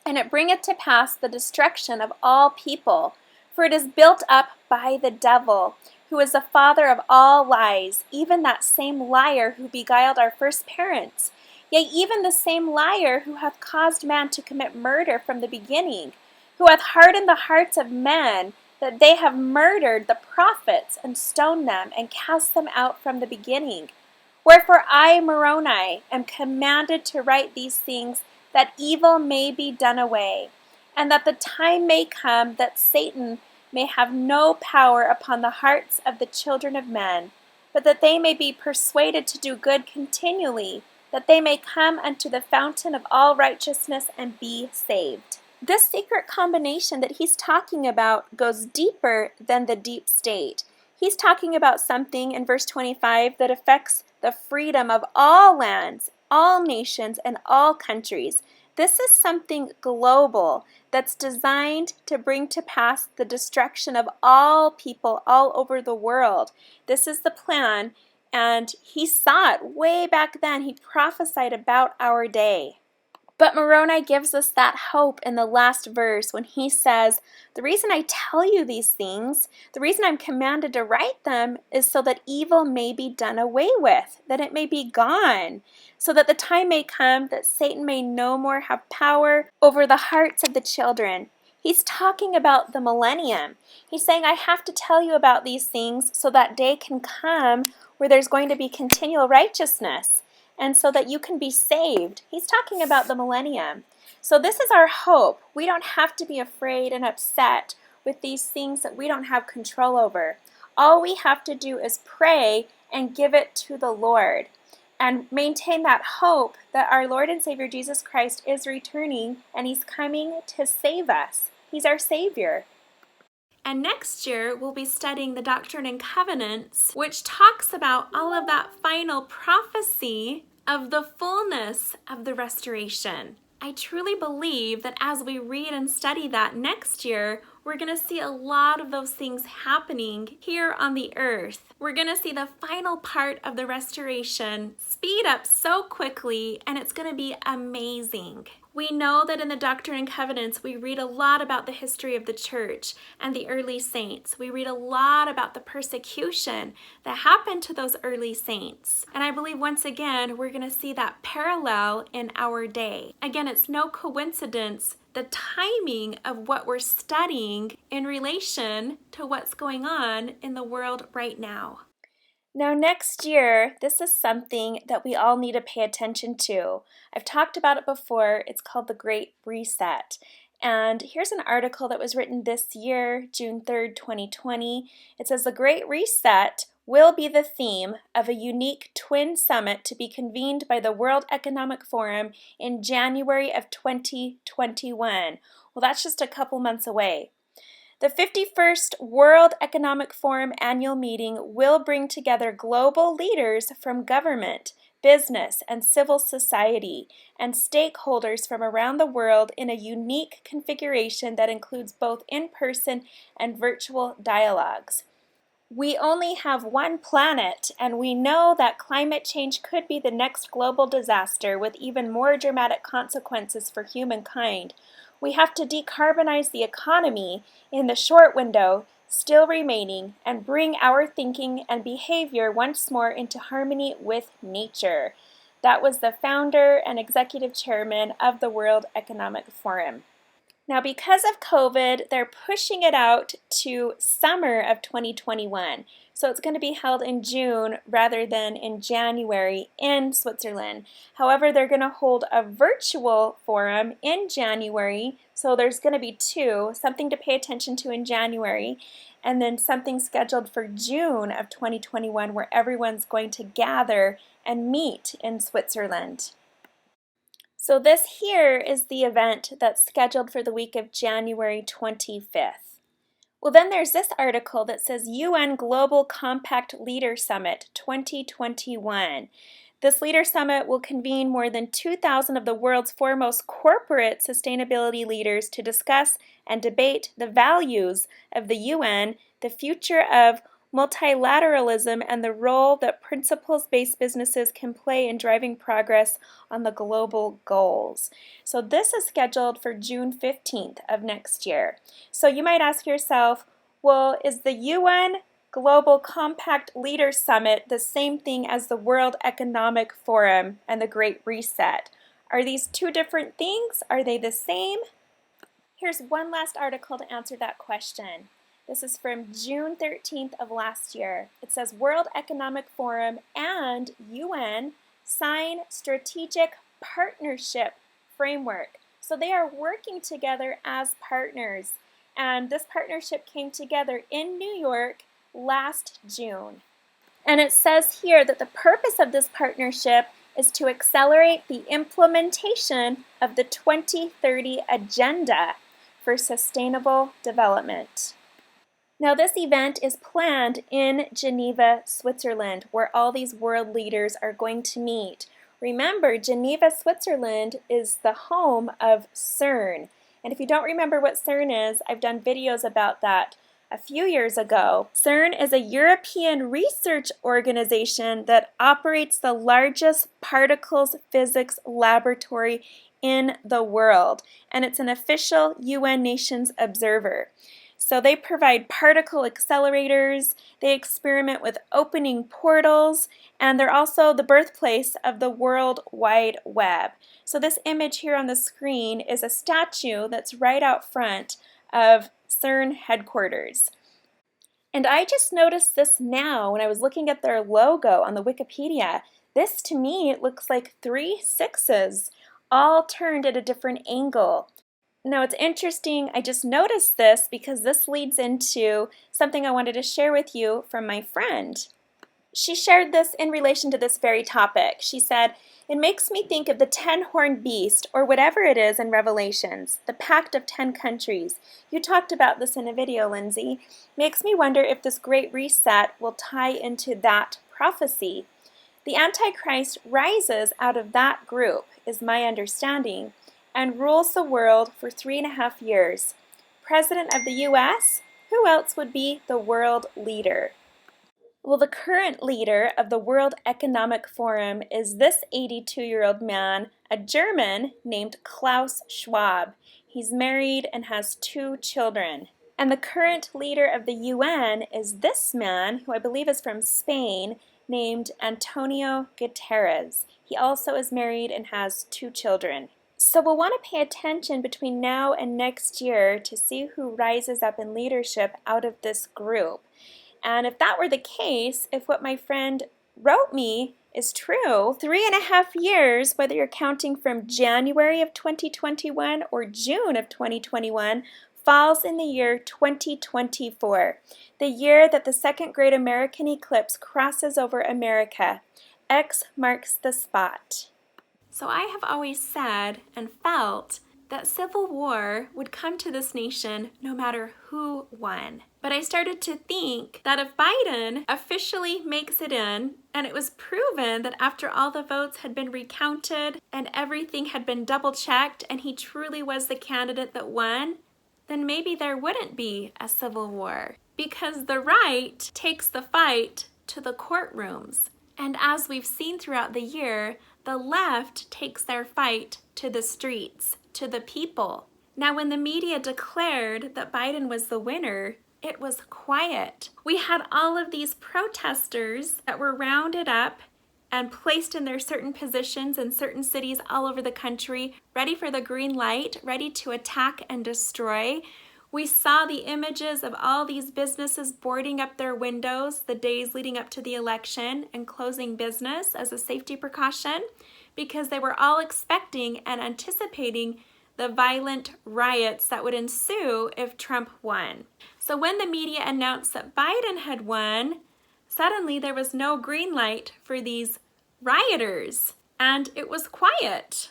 and it bringeth to pass the destruction of all people, for it is built up by the devil, who is the father of all lies, even that same liar who beguiled our first parents, yea, even the same liar who hath caused man to commit murder from the beginning, who hath hardened the hearts of men, that they have murdered the prophets, and stoned them, and cast them out from the beginning. Wherefore I, Moroni, am commanded to write these things, that evil may be done away, and that the time may come that Satan may have no power upon the hearts of the children of men, but that they may be persuaded to do good continually, that they may come unto the fountain of all righteousness and be saved. This secret combination that he's talking about goes deeper than the deep state. He's talking about something in verse 25 that affects the freedom of all lands, all nations, and all countries. This is something global that's designed to bring to pass the destruction of all people all over the world. This is the plan, and he saw it way back then. He prophesied about our day. But Moroni gives us that hope in the last verse when he says, the reason I tell you these things, the reason I'm commanded to write them is so that evil may be done away with, that it may be gone, so that the time may come that Satan may no more have power over the hearts of the children. He's talking about the millennium. He's saying, I have to tell you about these things so that day can come where there's going to be continual righteousness, and so that you can be saved. He's talking about the millennium. So this is our hope. We don't have to be afraid and upset with these things that we don't have control over. All we have to do is pray and give it to the Lord and maintain that hope that our Lord and Savior Jesus Christ is returning and he's coming to save us. He's our Savior. And next year, we'll be studying the Doctrine and Covenants, which talks about all of that final prophecy of the fullness of the restoration. I truly believe that as we read and study that next year, we're going to see a lot of those things happening here on the earth. We're going to see the final part of the restoration speed up so quickly, and it's going to be amazing. We know that in the Doctrine and Covenants, we read a lot about the history of the church and the early saints. We read a lot about the persecution that happened to those early saints. And I believe once again, we're going to see that parallel in our day. Again, it's no coincidence the timing of what we're studying in relation to what's going on in the world right now. Now, next year, this is something that we all need to pay attention to. I've talked about it before. It's called the Great Reset. And here's an article that was written this year, June 3rd, 2020. It says, the Great Reset will be the theme of a unique twin summit to be convened by the World Economic Forum in January of 2021. Well, that's just a couple months away. The 51st World Economic Forum annual meeting will bring together global leaders from government, business, and civil society, and stakeholders from around the world in a unique configuration that includes both in-person and virtual dialogues. We only have one planet, and we know that climate change could be the next global disaster with even more dramatic consequences for humankind. We have to decarbonize the economy in the short window still remaining and bring our thinking and behavior once more into harmony with nature. That was the founder and executive chairman of the World Economic Forum. Now, because of COVID, they're pushing it out to summer of 2021. So it's going to be held in June rather than in January in Switzerland. However, they're going to hold a virtual forum in January. So there's going to be two, something to pay attention to in January, and then something scheduled for June of 2021 where everyone's going to gather and meet in Switzerland. So this here is the event that's scheduled for the week of January 25th. Well, then there's this article that says UN Global Compact Leader Summit 2021. This Leader Summit will convene more than 2,000 of the world's foremost corporate sustainability leaders to discuss and debate the values of the UN, the future of multilateralism, and the role that principles-based businesses can play in driving progress on the global goals. So this is scheduled for June 15th of next year. So you might ask yourself, well, is the UN Global Compact Leaders Summit the same thing as the World Economic Forum and the Great Reset? Are these two different things? Are they the same? Here's one last article to answer that question. This is from June 13th of last year. It says World Economic Forum and UN sign strategic partnership framework. So they are working together as partners. And this partnership came together in New York last June. And it says here that the purpose of this partnership is to accelerate the implementation of the 2030 Agenda for Sustainable Development. Now, this event is planned in Geneva, Switzerland, where all these world leaders are going to meet. Remember, Geneva, Switzerland is the home of CERN. And if you don't remember what CERN is, I've done videos about that a few years ago. CERN is a European research organization that operates the largest particles physics laboratory in the world, and it's an official UN Nations observer. So they provide particle accelerators, they experiment with opening portals, and they're also the birthplace of the World Wide Web. So this image here on the screen is a statue that's right out front of CERN headquarters. And I just noticed this now when I was looking at their logo on the Wikipedia. This to me looks like 3 sixes, all turned at a different angle. Now it's interesting, I just noticed this because this leads into something I wanted to share with you from my friend. She shared this in relation to this very topic. She said, it makes me think of the 10-horned beast, or whatever it is in Revelations, the pact of 10 countries. You talked about this in a video, Lindsay. Makes me wonder if this great reset will tie into that prophecy. The Antichrist rises out of that group, is my understanding. and rules the world for 3.5 years. President of the US, who else would be the world leader? Well, the current leader of the World Economic Forum is this 82-year-old man, a German named Klaus Schwab. He's married and has 2 children. And the current leader of the UN is this man, who I believe is from Spain, named Antonio Guterres. He also is married and has 2 children. So we'll want to pay attention between now and next year to see who rises up in leadership out of this group. And if that were the case, if what my friend wrote me is true, 3.5 years, whether you're counting from January of 2021 or June of 2021, falls in the year 2024, the year that the second great American eclipse crosses over America. X marks the spot. So I have always said and felt that civil war would come to this nation no matter who won. But I started to think that if Biden officially makes it in, and it was proven that after all the votes had been recounted and everything had been double-checked and he truly was the candidate that won, then maybe there wouldn't be a civil war, because the right takes the fight to the courtrooms. And as we've seen throughout the year, the left takes their fight to the streets, to the people. Now, when the media declared that Biden was the winner, it was quiet. We had all of these protesters that were rounded up and placed in their certain positions in certain cities all over the country, ready for the green light, ready to attack and destroy. We saw the images of all these businesses boarding up their windows the days leading up to the election and closing business as a safety precaution, because they were all expecting and anticipating the violent riots that would ensue if Trump won. So when the media announced that Biden had won, suddenly there was no green light for these rioters, and it was quiet.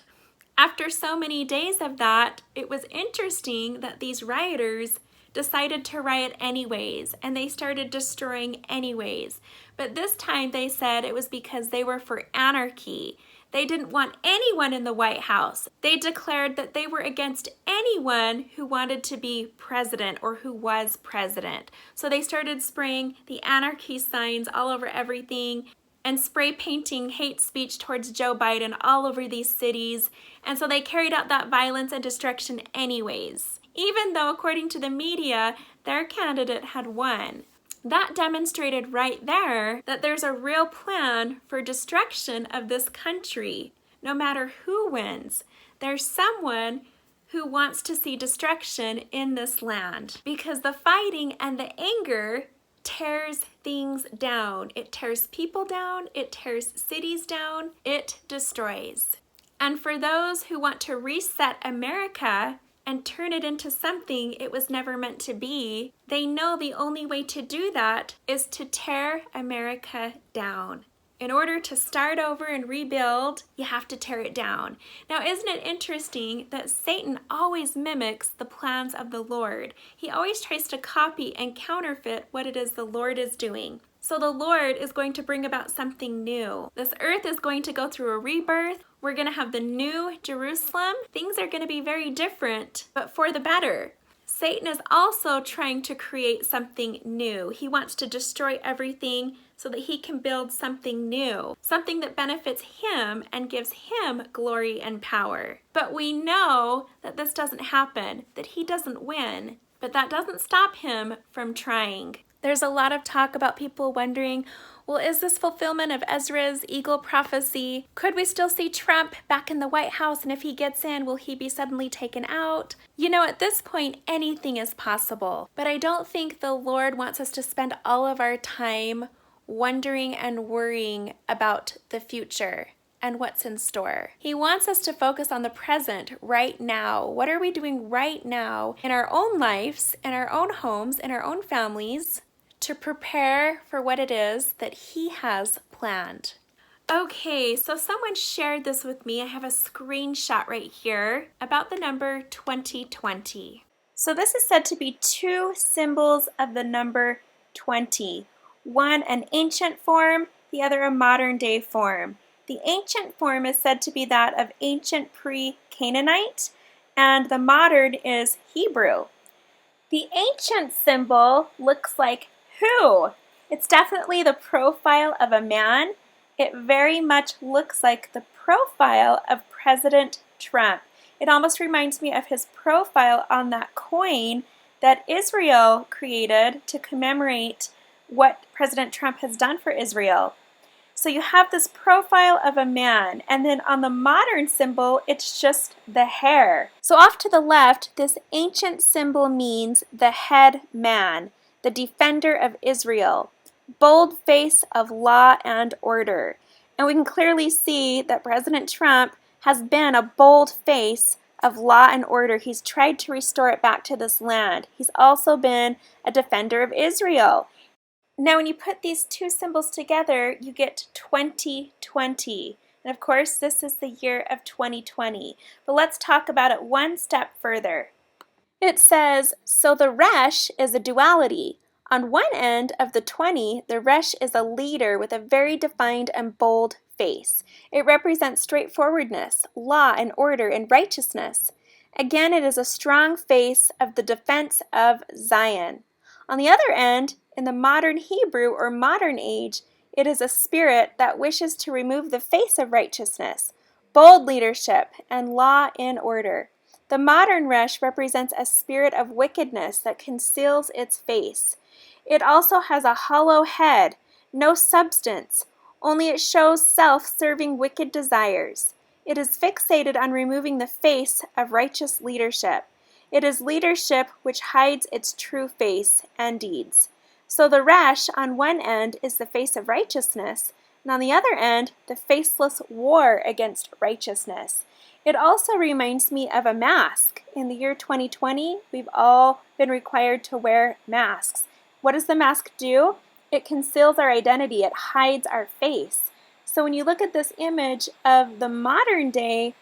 After so many days of that, it was interesting that these rioters decided to riot anyways, and they started destroying anyways. But this time they said it was because they were for anarchy. They didn't want anyone in the White House. They declared that they were against anyone who wanted to be president or who was president. So they started spraying the anarchy signs all over everything and spray painting hate speech towards Joe Biden all over these cities. And so they carried out that violence and destruction anyways, even though, according to the media, their candidate had won. That demonstrated right there that there's a real plan for destruction of this country. No matter who wins, there's someone who wants to see destruction in this land, because the fighting and the anger tears things down. It tears people down, it tears cities down, it destroys. And for those who want to reset America and turn it into something it was never meant to be, they know the only way to do that is to tear America down. In order to start over and rebuild, you have to tear it down. Now, isn't it interesting that Satan always mimics the plans of the Lord? He always tries to copy and counterfeit what it is the Lord is doing. So the Lord is going to bring about something new. This earth is going to go through a rebirth. We're going to have the new Jerusalem. Things are going to be very different, but for the better. Satan is also trying to create something new. He wants to destroy everything so that he can build something new, something that benefits him and gives him glory and power. But we know that this doesn't happen, that he doesn't win, but that doesn't stop him from trying. There's a lot of talk about people wondering, well, is this fulfillment of Ezra's eagle prophecy? Could we still see Trump back in the White House? And if he gets in, will he be suddenly taken out? You know, at this point, anything is possible. But I don't think the Lord wants us to spend all of our time wondering and worrying about the future and what's in store. He wants us to focus on the present right now. What are we doing right now in our own lives, in our own homes, in our own families, to prepare for what it is that he has planned? Okay, so someone shared this with me. I have a screenshot right here about the number 2020. So this is said to be 2 symbols of the number 20. One an ancient form, the other a modern day form. The ancient form is said to be that of ancient pre-Canaanite, and the modern is Hebrew. The ancient symbol looks like who? It's definitely the profile of a man. It very much looks like the profile of President Trump. It almost reminds me of his profile on that coin that Israel created to commemorate what President Trump has done for Israel. So you have this profile of a man, and then on the modern symbol, it's just the hair. So off to the left, this ancient symbol means the head man, the defender of Israel, bold face of law and order. And we can clearly see that President Trump has been a bold face of law and order. He's tried to restore it back to this land. He's also been a defender of Israel. Now, when you put these two symbols together, you get 2020. And of course, this is the year of 2020. But let's talk about it one step further. It says, so the Resh is a duality. On one end of the 20, the Resh is a leader with a very defined and bold face. It represents straightforwardness, law and order and righteousness. Again, it is a strong face of the defense of Zion. On the other end, in the modern Hebrew or modern age, it is a spirit that wishes to remove the face of righteousness, bold leadership, and law and order. The modern Resh represents a spirit of wickedness that conceals its face. It also has a hollow head, no substance, only it shows self-serving wicked desires. It is fixated on removing the face of righteous leadership. It is leadership which hides its true face and deeds. So the Resh on one end is the face of righteousness, and on the other end, the faceless war against righteousness. It also reminds me of a mask. In the year 2020, we've all been required to wear masks. What does the mask do? It conceals our identity. It hides our face. So when you look at this image of the modern day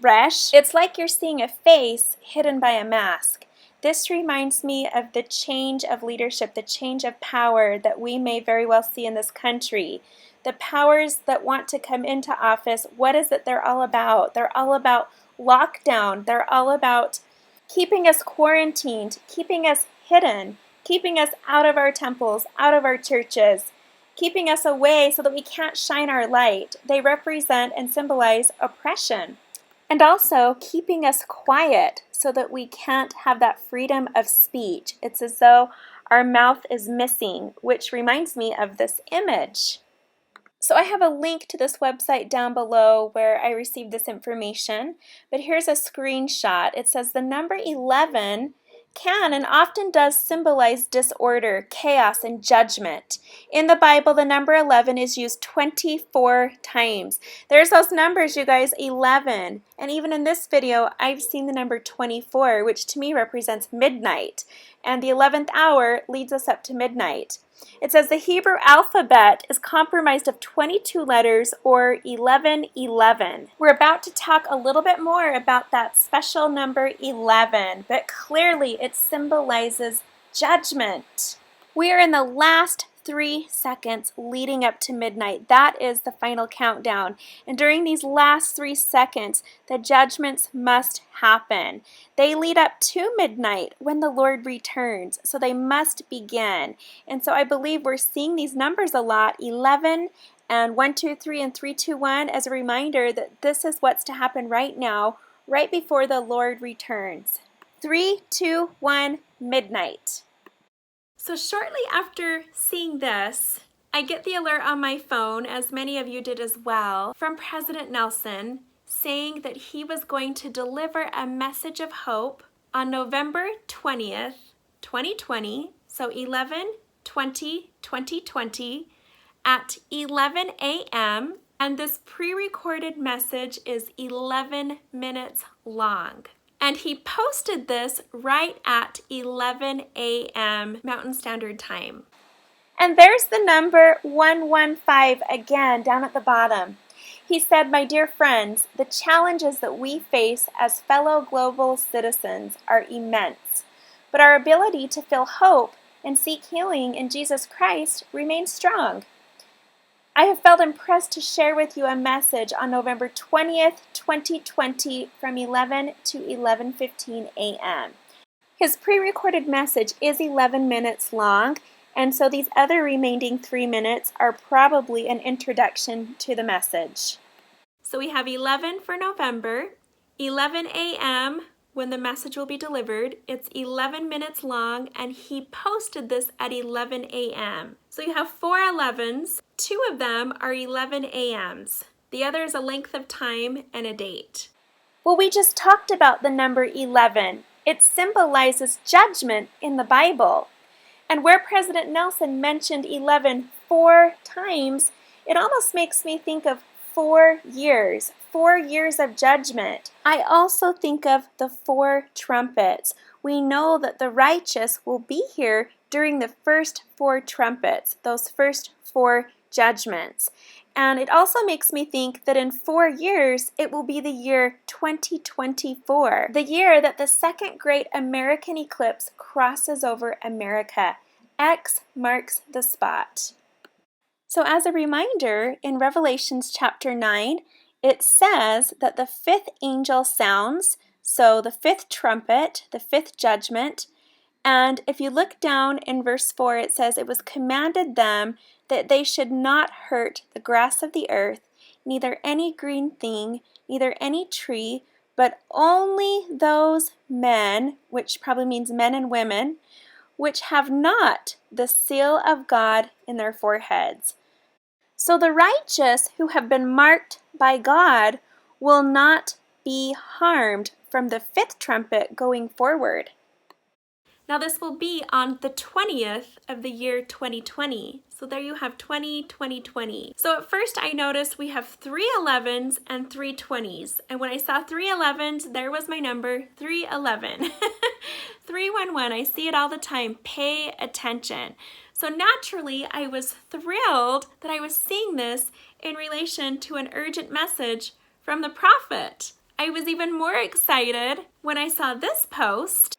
Resh, it's like you're seeing a face hidden by a mask. This reminds me of the change of leadership, the change of power that we may very well see in this country. The powers that want to come into office, what is it they're all about? They're all about lockdown. They're all about keeping us quarantined, keeping us hidden, keeping us out of our temples, out of our churches, keeping us away so that we can't shine our light. They represent and symbolize oppression. And also keeping us quiet so that we can't have that freedom of speech. It's as though our mouth is missing, which reminds me of this image. So I have a link to this website down below where I received this information, but here's a screenshot. It says the number 11 can and often does symbolize disorder, chaos, and judgment. In the Bible, the number 11 is used 24 times. There's those numbers, you guys, 11. And even in this video, I've seen the number 24, which to me represents midnight. And the 11th hour leads us up to midnight. It says the Hebrew alphabet is comprised of 22 letters, or 1111. We're about to talk a little bit more about that special number 11, but clearly it symbolizes judgment. We are in the last 3 seconds leading up to midnight. That is the final countdown. And during these last 3 seconds, the judgments must happen. They lead up to midnight when the Lord returns, so they must begin. And so I believe we're seeing these numbers a lot, 11 and 1, 2, 3 and 3, 2, 1, as a reminder that this is what's to happen right now, right before the Lord returns. 3, 2, 1, midnight. So shortly after seeing this, I get the alert on my phone, as many of you did as well, from President Nelson saying that he was going to deliver a message of hope on November 20th, 2020, so 11/20/2020 at 11 a.m. And this pre-recorded message is 11 minutes long. And he posted this right at 11 a.m. Mountain Standard Time. And there's the number 115 again down at the bottom. He said, "My dear friends, the challenges that we face as fellow global citizens are immense, but our ability to feel hope and seek healing in Jesus Christ remains strong. I have felt impressed to share with you a message on November 20th, 2020 from 11 to 11:15 a.m. His pre-recorded message is 11 minutes long, and so these other remaining 3 minutes are probably an introduction to the message. So we have 11 for November, 11 a.m. when the message will be delivered. It's 11 minutes long, and he posted this at 11 a.m. So you have 4 11s. 2 of them are 11 a.m.s. The other is a length of time and a date. Well, we just talked about the number 11. It symbolizes judgment in the Bible. And where President Nelson mentioned 11 4 times, it almost makes me think of 4 years of judgment. I also think of the 4 trumpets. We know that the righteous will be here during the first 4 trumpets, those first 4 judgments. And it also makes me think that in 4 years, it will be the year 2024, the year that the second great American eclipse crosses over America. X marks the spot. So as a reminder, in Revelations chapter 9, it says that the 5th angel sounds, so the 5th trumpet, the 5th judgment. And if you look down in verse 4, it says, "It was commanded them that they should not hurt the grass of the earth, neither any green thing, neither any tree, but only those men," which probably means men and women, "which have not the seal of God in their foreheads." So the righteous who have been marked by God will not be harmed from the 5th trumpet going forward. Now this will be on the 20th of the year 2020. So there you have 2020. So at first I noticed we have 3 11s and 3 20s. And when I saw 3 11s, there was my number, 311. 311, I see it all the time. Pay attention. So naturally, I was thrilled that I was seeing this in relation to an urgent message from the prophet. I was even more excited when I saw this post.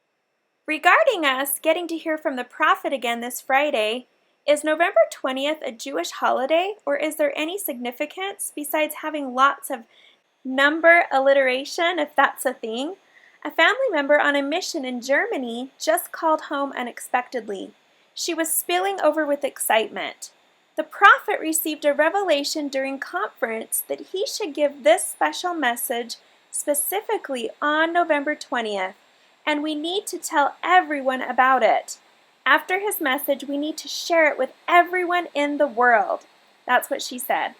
Regarding us getting to hear from the prophet again this Friday, is November 20th a Jewish holiday, or is there any significance besides having lots of number alliteration, if that's a thing? A family member on a mission in Germany just called home unexpectedly. She was spilling over with excitement. The prophet received a revelation during conference that he should give this special message specifically on November 20th. And we need to tell everyone about it. After his message, we need to share it with everyone in the world. That's what she said.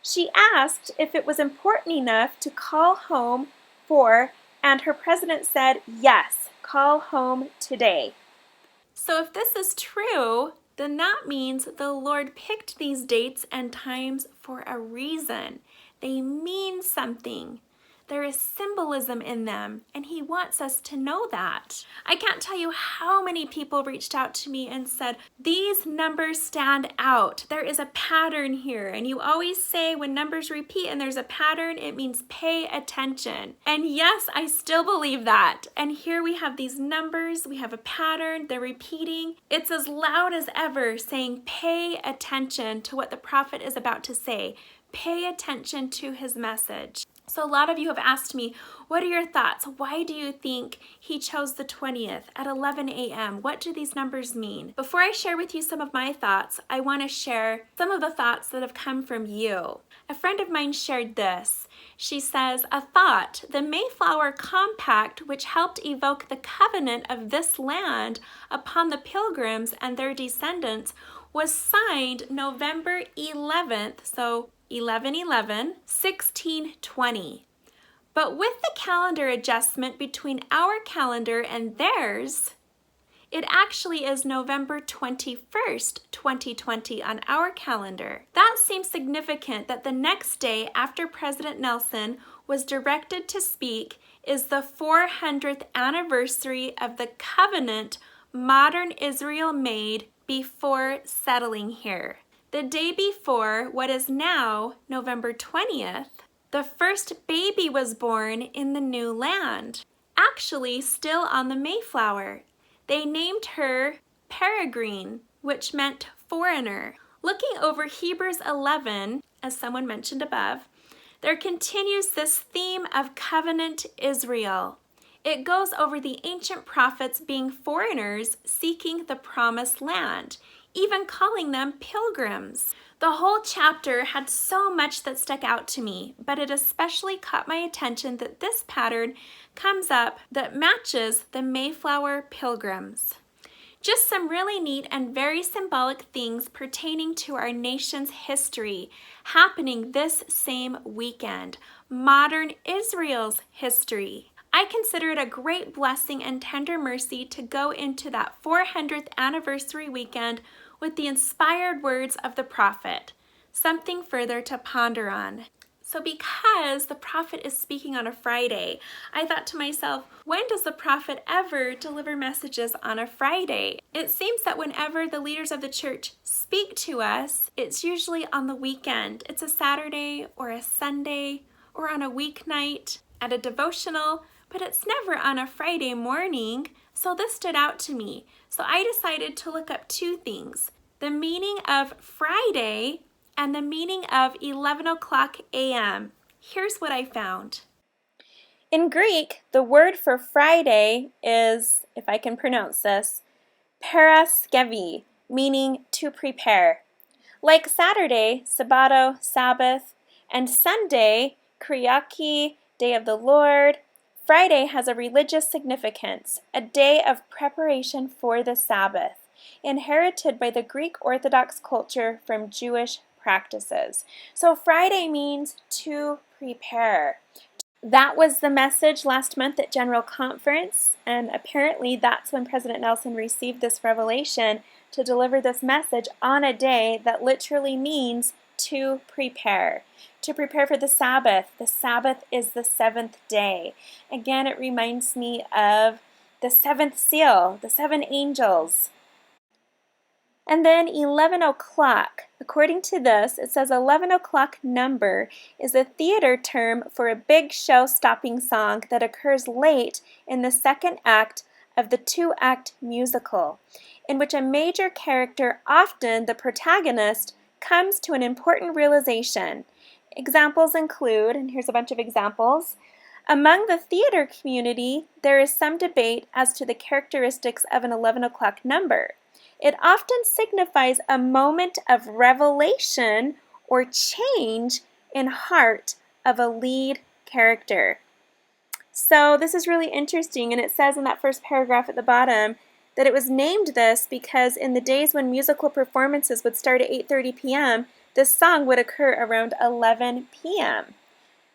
She asked if it was important enough to call home for, and her president said, yes, call home today. So if this is true, then that means the Lord picked these dates and times for a reason. They mean something. There is symbolism in them, and he wants us to know that. I can't tell you how many people reached out to me and said, these numbers stand out. There is a pattern here. And you always say when numbers repeat and there's a pattern, it means pay attention. And yes, I still believe that. And here we have these numbers, we have a pattern, they're repeating. It's as loud as ever saying, pay attention to what the prophet is about to say. Pay attention to his message. So a lot of you have asked me, what are your thoughts? Why do you think he chose the 20th at 11 a.m.? What do these numbers mean? Before I share with you some of my thoughts, I want to share some of the thoughts that have come from you. A friend of mine shared this. She says, a thought, the Mayflower Compact, which helped evoke the covenant of this land upon the Pilgrims and their descendants, was signed November 11th, so 11/11, 1620. But with the calendar adjustment between our calendar and theirs, it actually is November 21st, 2020 on our calendar. That seems significant that the next day after President Nelson was directed to speak is the 400th anniversary of the covenant modern Israel made before settling here. The day before what is now November 20th, the first baby was born in the new land, actually still on the Mayflower. They named her Peregrine, which meant foreigner. Looking over Hebrews 11, as someone mentioned above, there continues this theme of covenant Israel. It goes over the ancient prophets being foreigners seeking the promised land, even calling them pilgrims. The whole chapter had so much that stuck out to me, but it especially caught my attention that this pattern comes up that matches the Mayflower pilgrims. Just some really neat and very symbolic things pertaining to our nation's history happening this same weekend. Modern Israel's history. I consider it a great blessing and tender mercy to go into that 400th anniversary weekend with the inspired words of the prophet. Something further to ponder on. So because the prophet is speaking on a Friday, I thought to myself, when does the prophet ever deliver messages on a Friday? It seems that whenever the leaders of the church speak to us, it's usually on the weekend. It's a Saturday or a Sunday or on a weeknight at a devotional, but it's never on a Friday morning. So this stood out to me. So I decided to look up two things: the meaning of Friday and the meaning of 11 o'clock a.m. Here's what I found. In Greek, the word for Friday is, if I can pronounce this, paraskevi, meaning to prepare. Like Saturday, Sabbato, Sabbath, and Sunday, Kyriaki, Day of the Lord, Friday has a religious significance, a day of preparation for the Sabbath, inherited by the Greek Orthodox culture from Jewish practices. So Friday means to prepare. That was the message last month at General Conference, and apparently that's when President Nelson received this revelation to deliver this message on a day that literally means to prepare. To prepare for the Sabbath. The Sabbath is the seventh day. Again, it reminds me of the seventh seal, the seven angels. And then 11 o'clock. According to this, it says 11 o'clock number is a theater term for a big show-stopping song that occurs late in the second act of the two-act musical, in which a major character, often the protagonist, comes to an important realization. Examples include, and here's a bunch of examples, among the theater community, there is some debate as to the characteristics of an 11 o'clock number. It often signifies a moment of revelation or change in heart of a lead character. So this is really interesting, and it says in that first paragraph at the bottom that it was named this because in the days when musical performances would start at 8:30 p.m., this song would occur around 11 p.m.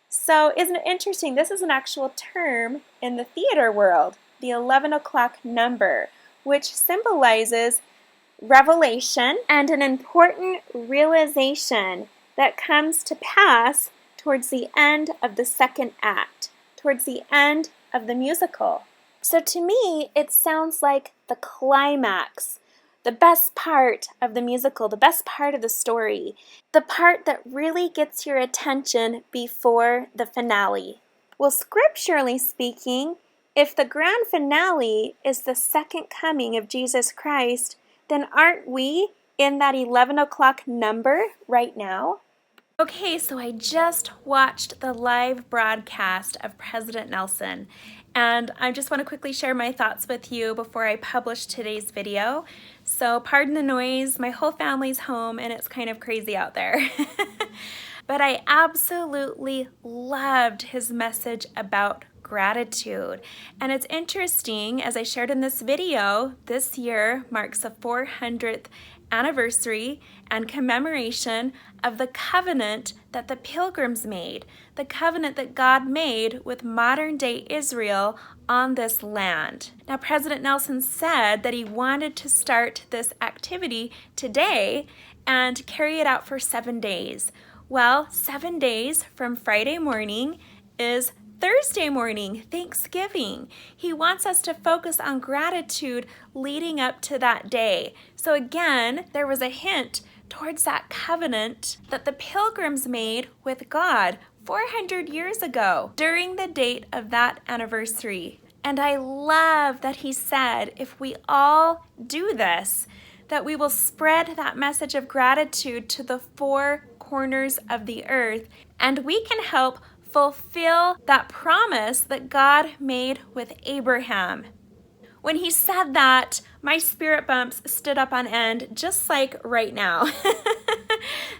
So isn't it interesting? This is an actual term in the theater world, the 11 o'clock number, which symbolizes revelation and an important realization that comes to pass towards the end of the second act, towards the end of the musical. So to me, it sounds like the climax, the best part of the musical, the best part of the story, the part that really gets your attention before the finale. Well, scripturally speaking, if the grand finale is the second coming of Jesus Christ, then aren't we in that 11 o'clock number right now? Okay, so I just watched the live broadcast of President Nelson, and I just want to quickly share my thoughts with you before I publish today's video. So pardon the noise, my whole family's home and it's kind of crazy out there. But I absolutely loved his message about gratitude. And it's interesting, as I shared in this video, this year marks the 400th anniversary and commemoration of the covenant that the pilgrims made, the covenant that God made with modern-day Israel on this land. Now, President Nelson said that he wanted to start this activity today and carry it out for 7 days. Well, 7 days from Friday morning is Thursday morning, Thanksgiving. He wants us to focus on gratitude leading up to that day. So again, there was a hint towards that covenant that the pilgrims made with God 400 years ago during the date of that anniversary. And I love that he said, if we all do this, that we will spread that message of gratitude to the four corners of the earth, and we can help fulfill that promise that God made with Abraham. When he said that, my spirit bumps stood up on end, just like right now.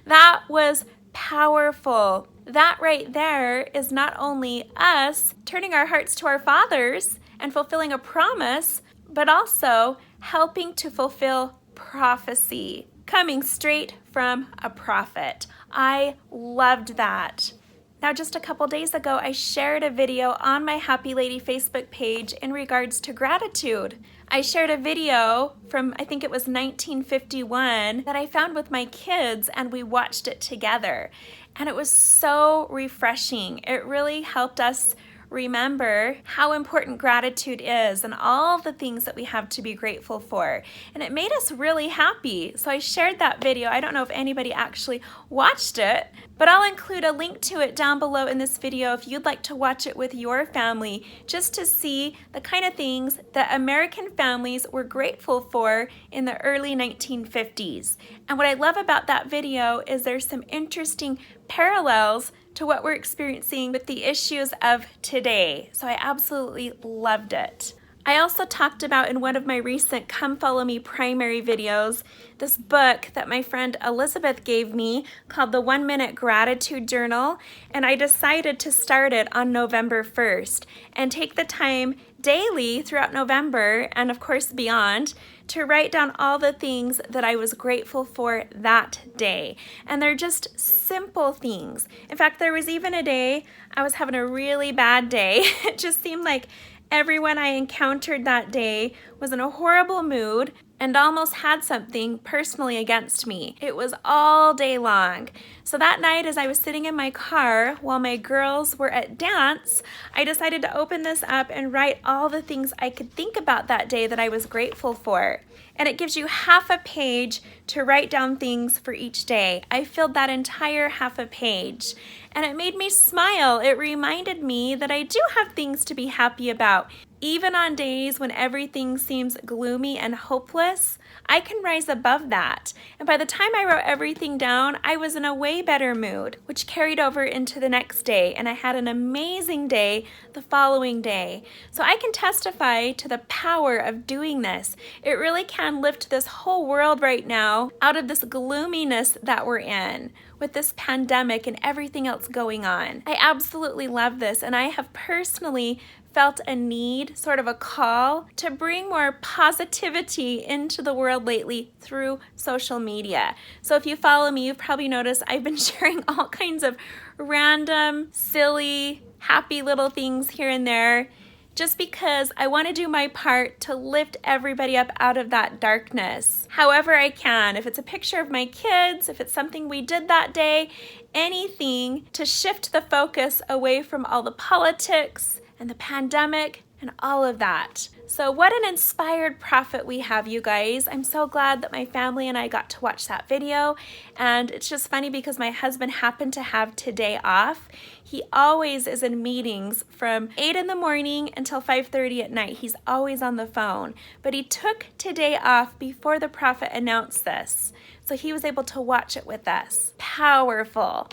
That was powerful. That right there is not only us turning our hearts to our fathers and fulfilling a promise, but also helping to fulfill prophecy, coming straight from a prophet. I loved that. Now, just a couple days ago, I shared a video on my Happy Lady Facebook page in regards to gratitude. I shared a video from, I think it was 1951, that I found with my kids, and we watched it together. And it was so refreshing. It really helped us remember how important gratitude is and all the things that we have to be grateful for. And it made us really happy. So I shared that video. I don't know if anybody actually watched it, but I'll include a link to it down below in this video if you'd like to watch it with your family, just to see the kind of things that American families were grateful for in the early 1950s. And what I love about that video is there's some interesting parallels to what we're experiencing with the issues of today. So I absolutely loved it. I also talked about in one of my recent Come Follow Me primary videos, this book that my friend Elizabeth gave me called the 1 Minute Gratitude Journal, and I decided to start it on November 1st and take the time daily throughout November and of course beyond to write down all the things that I was grateful for that day. And they're just simple things. In fact, there was even a day I was having a really bad day. It just seemed like everyone I encountered that day was in a horrible mood and almost had something personally against me. It was all day long. So that night, as I was sitting in my car while my girls were at dance, I decided to open this up and write all the things I could think about that day that I was grateful for. And it gives you half a page to write down things for each day. I filled that entire half a page, and it made me smile. It reminded me that I do have things to be happy about. Even on days when everything seems gloomy and hopeless, I can rise above that. And by the time I wrote everything down, I was in a way better mood, which carried over into the next day, and I had an amazing day the following day. So I can testify to the power of doing this. It really can lift this whole world right now out of this gloominess that we're in with this pandemic and everything else going on. I absolutely love this, and I have personally felt a need, sort of a call, to bring more positivity into the world lately through social media. So if you follow me, you've probably noticed I've been sharing all kinds of random, silly, happy little things here and there, just because I want to do my part to lift everybody up out of that darkness, however I can. If it's a picture of my kids, if it's something we did that day, anything to shift the focus away from all the politics and the pandemic and all of that. So what an inspired prophet we have, you guys. I'm so glad that my family and I got to watch that video. And it's just funny because my husband happened to have today off. He always is in meetings from 8 in the morning until 5:30 at night. He's always on the phone. But he took today off before the prophet announced this. So he was able to watch it with us. Powerful.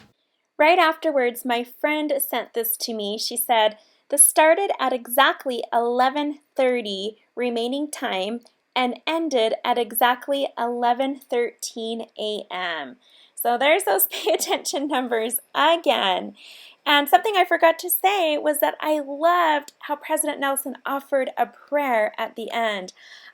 Right afterwards, my friend sent this to me. She said, "This started at exactly 11:30 remaining time and ended at exactly 11:13 a.m. So there's those pay attention numbers again. And something I forgot to say was that I loved how President Nelson offered a prayer at the end.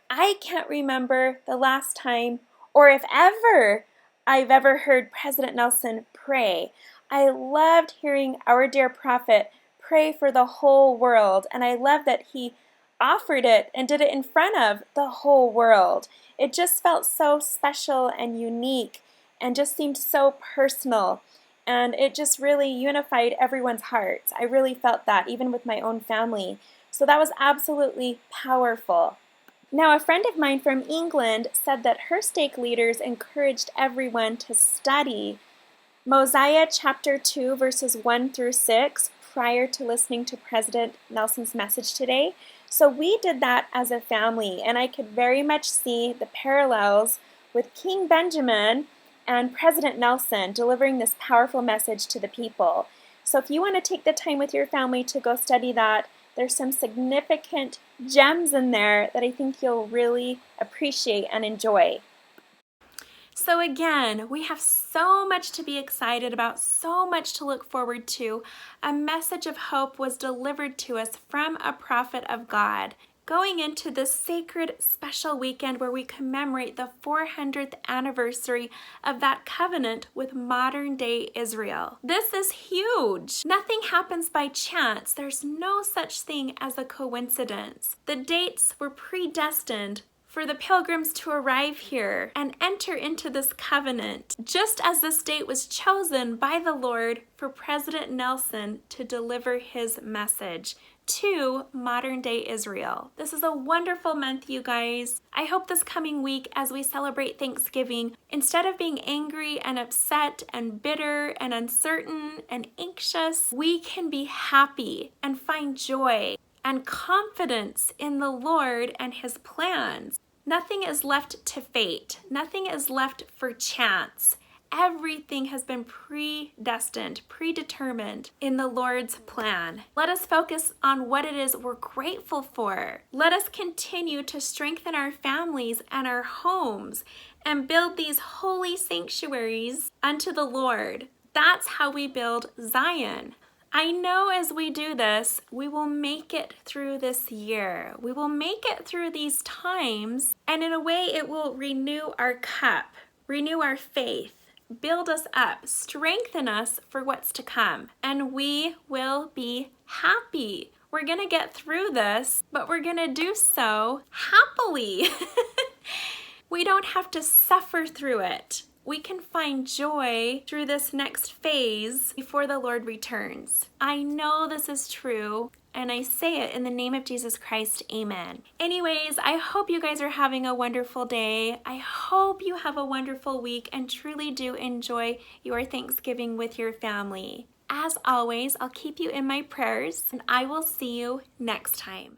I can't remember the last time, or if ever, I've ever heard President Nelson pray. I loved hearing our dear prophet pray for the whole world, and I love that he offered it and did it in front of the whole world. It just felt so special and unique and just seemed so personal, and it just really unified everyone's hearts. I really felt that, even with my own family. So that was absolutely powerful. Now, a friend of mine from England said that her stake leaders encouraged everyone to study Mosiah chapter 2, verses 1 through 6, prior to listening to President Nelson's message today. So we did that as a family, and I could very much see the parallels with King Benjamin and President Nelson delivering this powerful message to the people. So if you want to take the time with your family to go study that, there's some significant gems in there that I think you'll really appreciate and enjoy. So again, we have so much to be excited about, so much to look forward to. A message of hope was delivered to us from a prophet of God, going into this sacred special weekend where we commemorate the 400th anniversary of that covenant with modern day Israel. This is huge. Nothing happens by chance. There's no such thing as a coincidence. The dates were predestined for the pilgrims to arrive here and enter into this covenant, just as this date was chosen by the Lord for President Nelson to deliver his message to modern day Israel. This is a wonderful month, you guys. I hope this coming week, as we celebrate Thanksgiving, instead of being angry and upset and bitter and uncertain and anxious, we can be happy and find joy and confidence in the Lord and his plans. Nothing is left to fate. Nothing is left for chance. Everything has been predestined, predetermined in the Lord's plan. Let us focus on what it is we're grateful for. Let us continue to strengthen our families and our homes and build these holy sanctuaries unto the Lord. That's how we build Zion. I know as we do this, we will make it through this year. We will make it through these times, and in a way it will renew our cup, renew our faith, build us up, strengthen us for what's to come, and we will be happy. We're gonna get through this, but we're gonna do so happily. We don't have to suffer through it. We can find joy through this next phase before the Lord returns. I know this is true, and I say it in the name of Jesus Christ, amen. Anyways, I hope you guys are having a wonderful day. I hope you have a wonderful week and truly do enjoy your Thanksgiving with your family. As always, I'll keep you in my prayers, and I will see you next time.